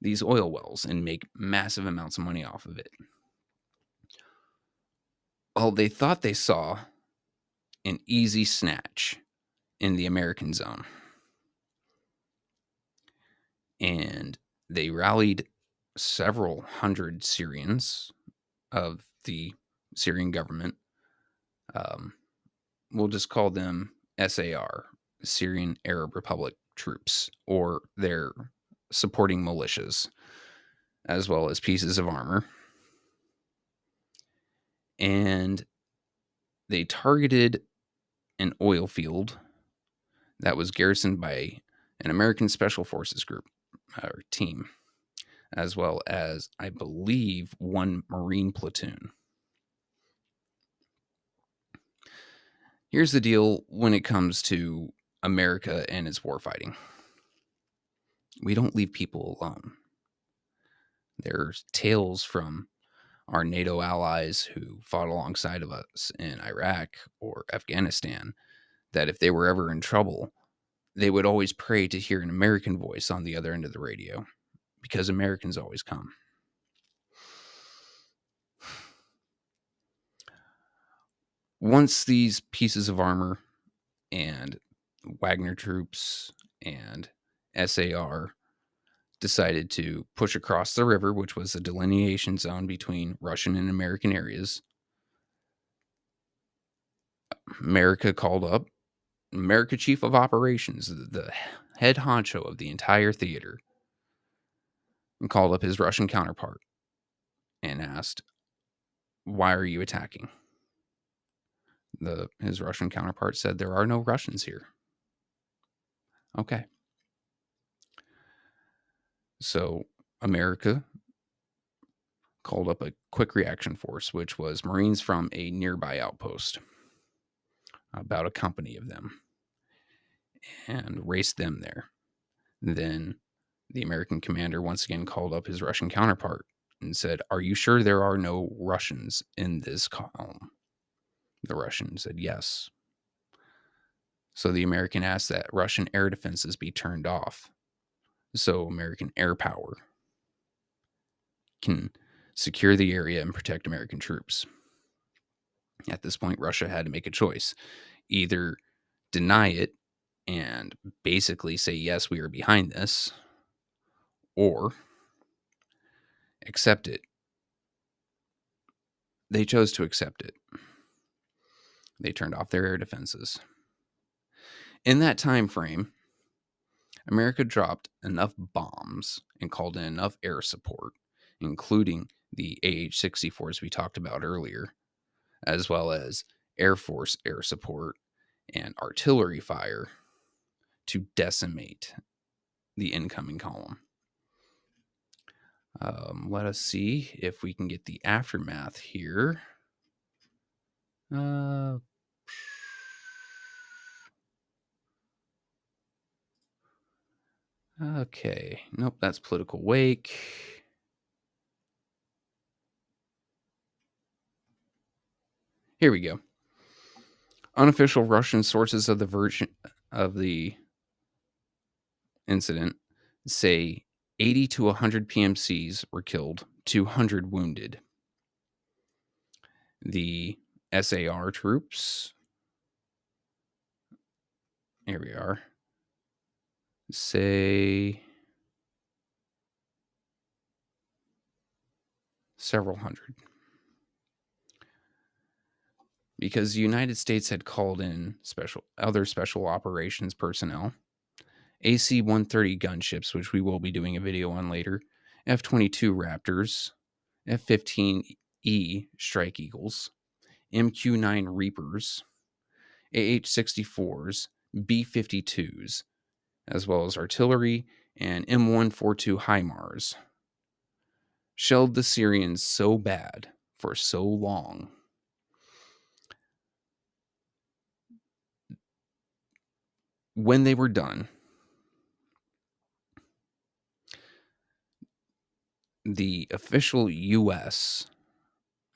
these oil wells and make massive amounts of money off of it. Well, they thought they saw an easy snatch in the American zone. And they rallied several hundred Syrians of the Syrian government. Um, we'll just call them SAR, Syrian Arab Republic troops, or their supporting militias, as well as pieces of armor. And they targeted an oil field that was garrisoned by an American Special Forces group or team, as well as, I believe, one Marine platoon. Here's the deal when it comes to America and its warfighting: we don't leave people alone. There's tales from our NATO allies who fought alongside of us in Iraq or Afghanistan that if they were ever in trouble, they would always pray to hear an American voice on the other end of the radio because Americans always come. Once these pieces of armor and Wagner troops and SAR decided to push across the river, which was the delineation zone between Russian and American areas, America called up America Chief of Operations, the head honcho of the entire theater, and called up his Russian counterpart and asked, "Why are you attacking?" His Russian counterpart said, "There are no Russians here." Okay. So America called up a quick reaction force, which was Marines from a nearby outpost, about a company of them, and raced them there. Then the American commander once again called up his Russian counterpart and said, "Are you sure there are no Russians in this column?" The Russian said, "Yes." So the American asked that Russian air defenses be turned off so American air power can secure the area and protect American troops. At this point, Russia had to make a choice: either deny it and basically say, "Yes, we are behind this," or accept it. They chose to accept it. They turned off their air defenses. In that time frame, America dropped enough bombs and called in enough air support, including the AH-64s we talked about earlier, as well as Air Force air support and artillery fire, to decimate the incoming column. Let us see if we can get the aftermath here. Okay. Nope, that's political wake. Here we go. Unofficial Russian sources of the version of the incident say 80 to 100 PMCs were killed, 200 wounded. The SAR troops, here we are, say several hundred. Because the United States had called in other special operations personnel, AC-130 gunships, which we will be doing a video on later, F-22 Raptors, F-15E Strike Eagles, MQ-9 Reapers, AH-64s, B 52s, as well as artillery and M142 HIMARS, shelled the Syrians so bad for so long. When they were done, the official U.S.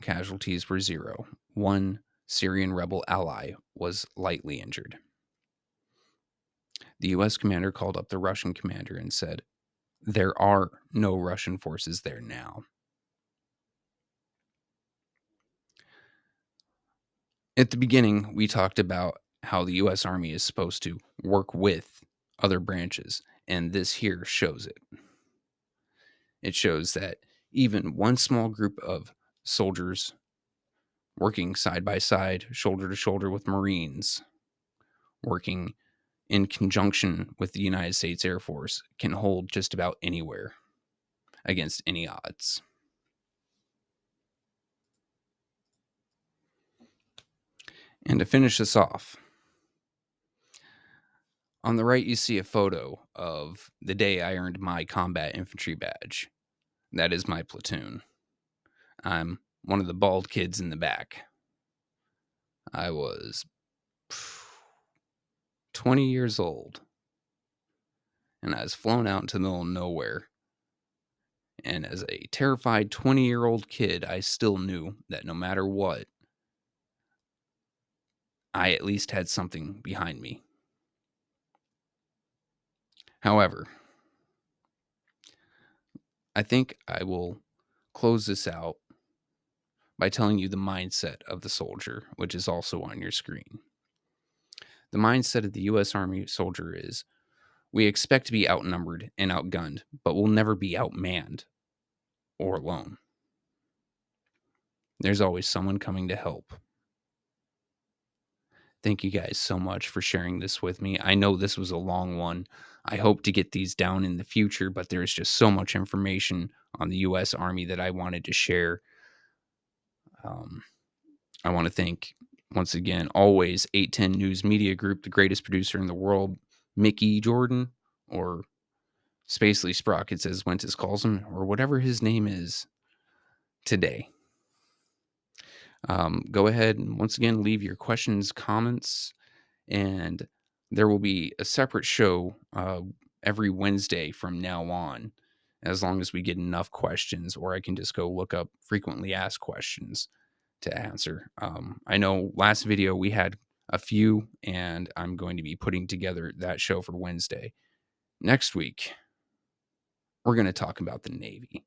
casualties were 0. One Syrian rebel ally was lightly injured. The U.S. commander called up the Russian commander and said, "There are no Russian forces there now." At the beginning, we talked about how the U.S. Army is supposed to work with other branches, and this here shows it. It shows that even one small group of soldiers working side by side, shoulder to shoulder with Marines, working in conjunction with the United States Air Force, can hold just about anywhere against any odds. And to finish this off, on the right, you see a photo of the day I earned my combat infantry badge. That is my platoon. I'm one of the bald kids in the back. I was 20 years old, and I was flown out into the middle of nowhere. And as a terrified 20-year-old kid, I still knew that no matter what, I at least had something behind me. However, I think I will close this out by telling you the mindset of the soldier, which is also on your screen. The mindset of the U.S. Army soldier is, we expect to be outnumbered and outgunned, but we'll never be outmanned or alone. There's always someone coming to help. Thank you guys so much for sharing this with me. I know this was a long one. I hope to get these down in the future, but there's just so much information on the U.S. Army that I wanted to share. I want to thank, once again, always 810 News Media Group, the greatest producer in the world, Mickey Jordan, or Spacely Sprockets, as Wentis calls him, or whatever his name is today. Go ahead and once again leave your questions, comments, and there will be a separate show every Wednesday from now on, as long as we get enough questions, or I can just go look up frequently asked questions to answer. I know last video we had a few, and I'm going to be putting together that show for Wednesday. Next week, we're going to talk about the Navy.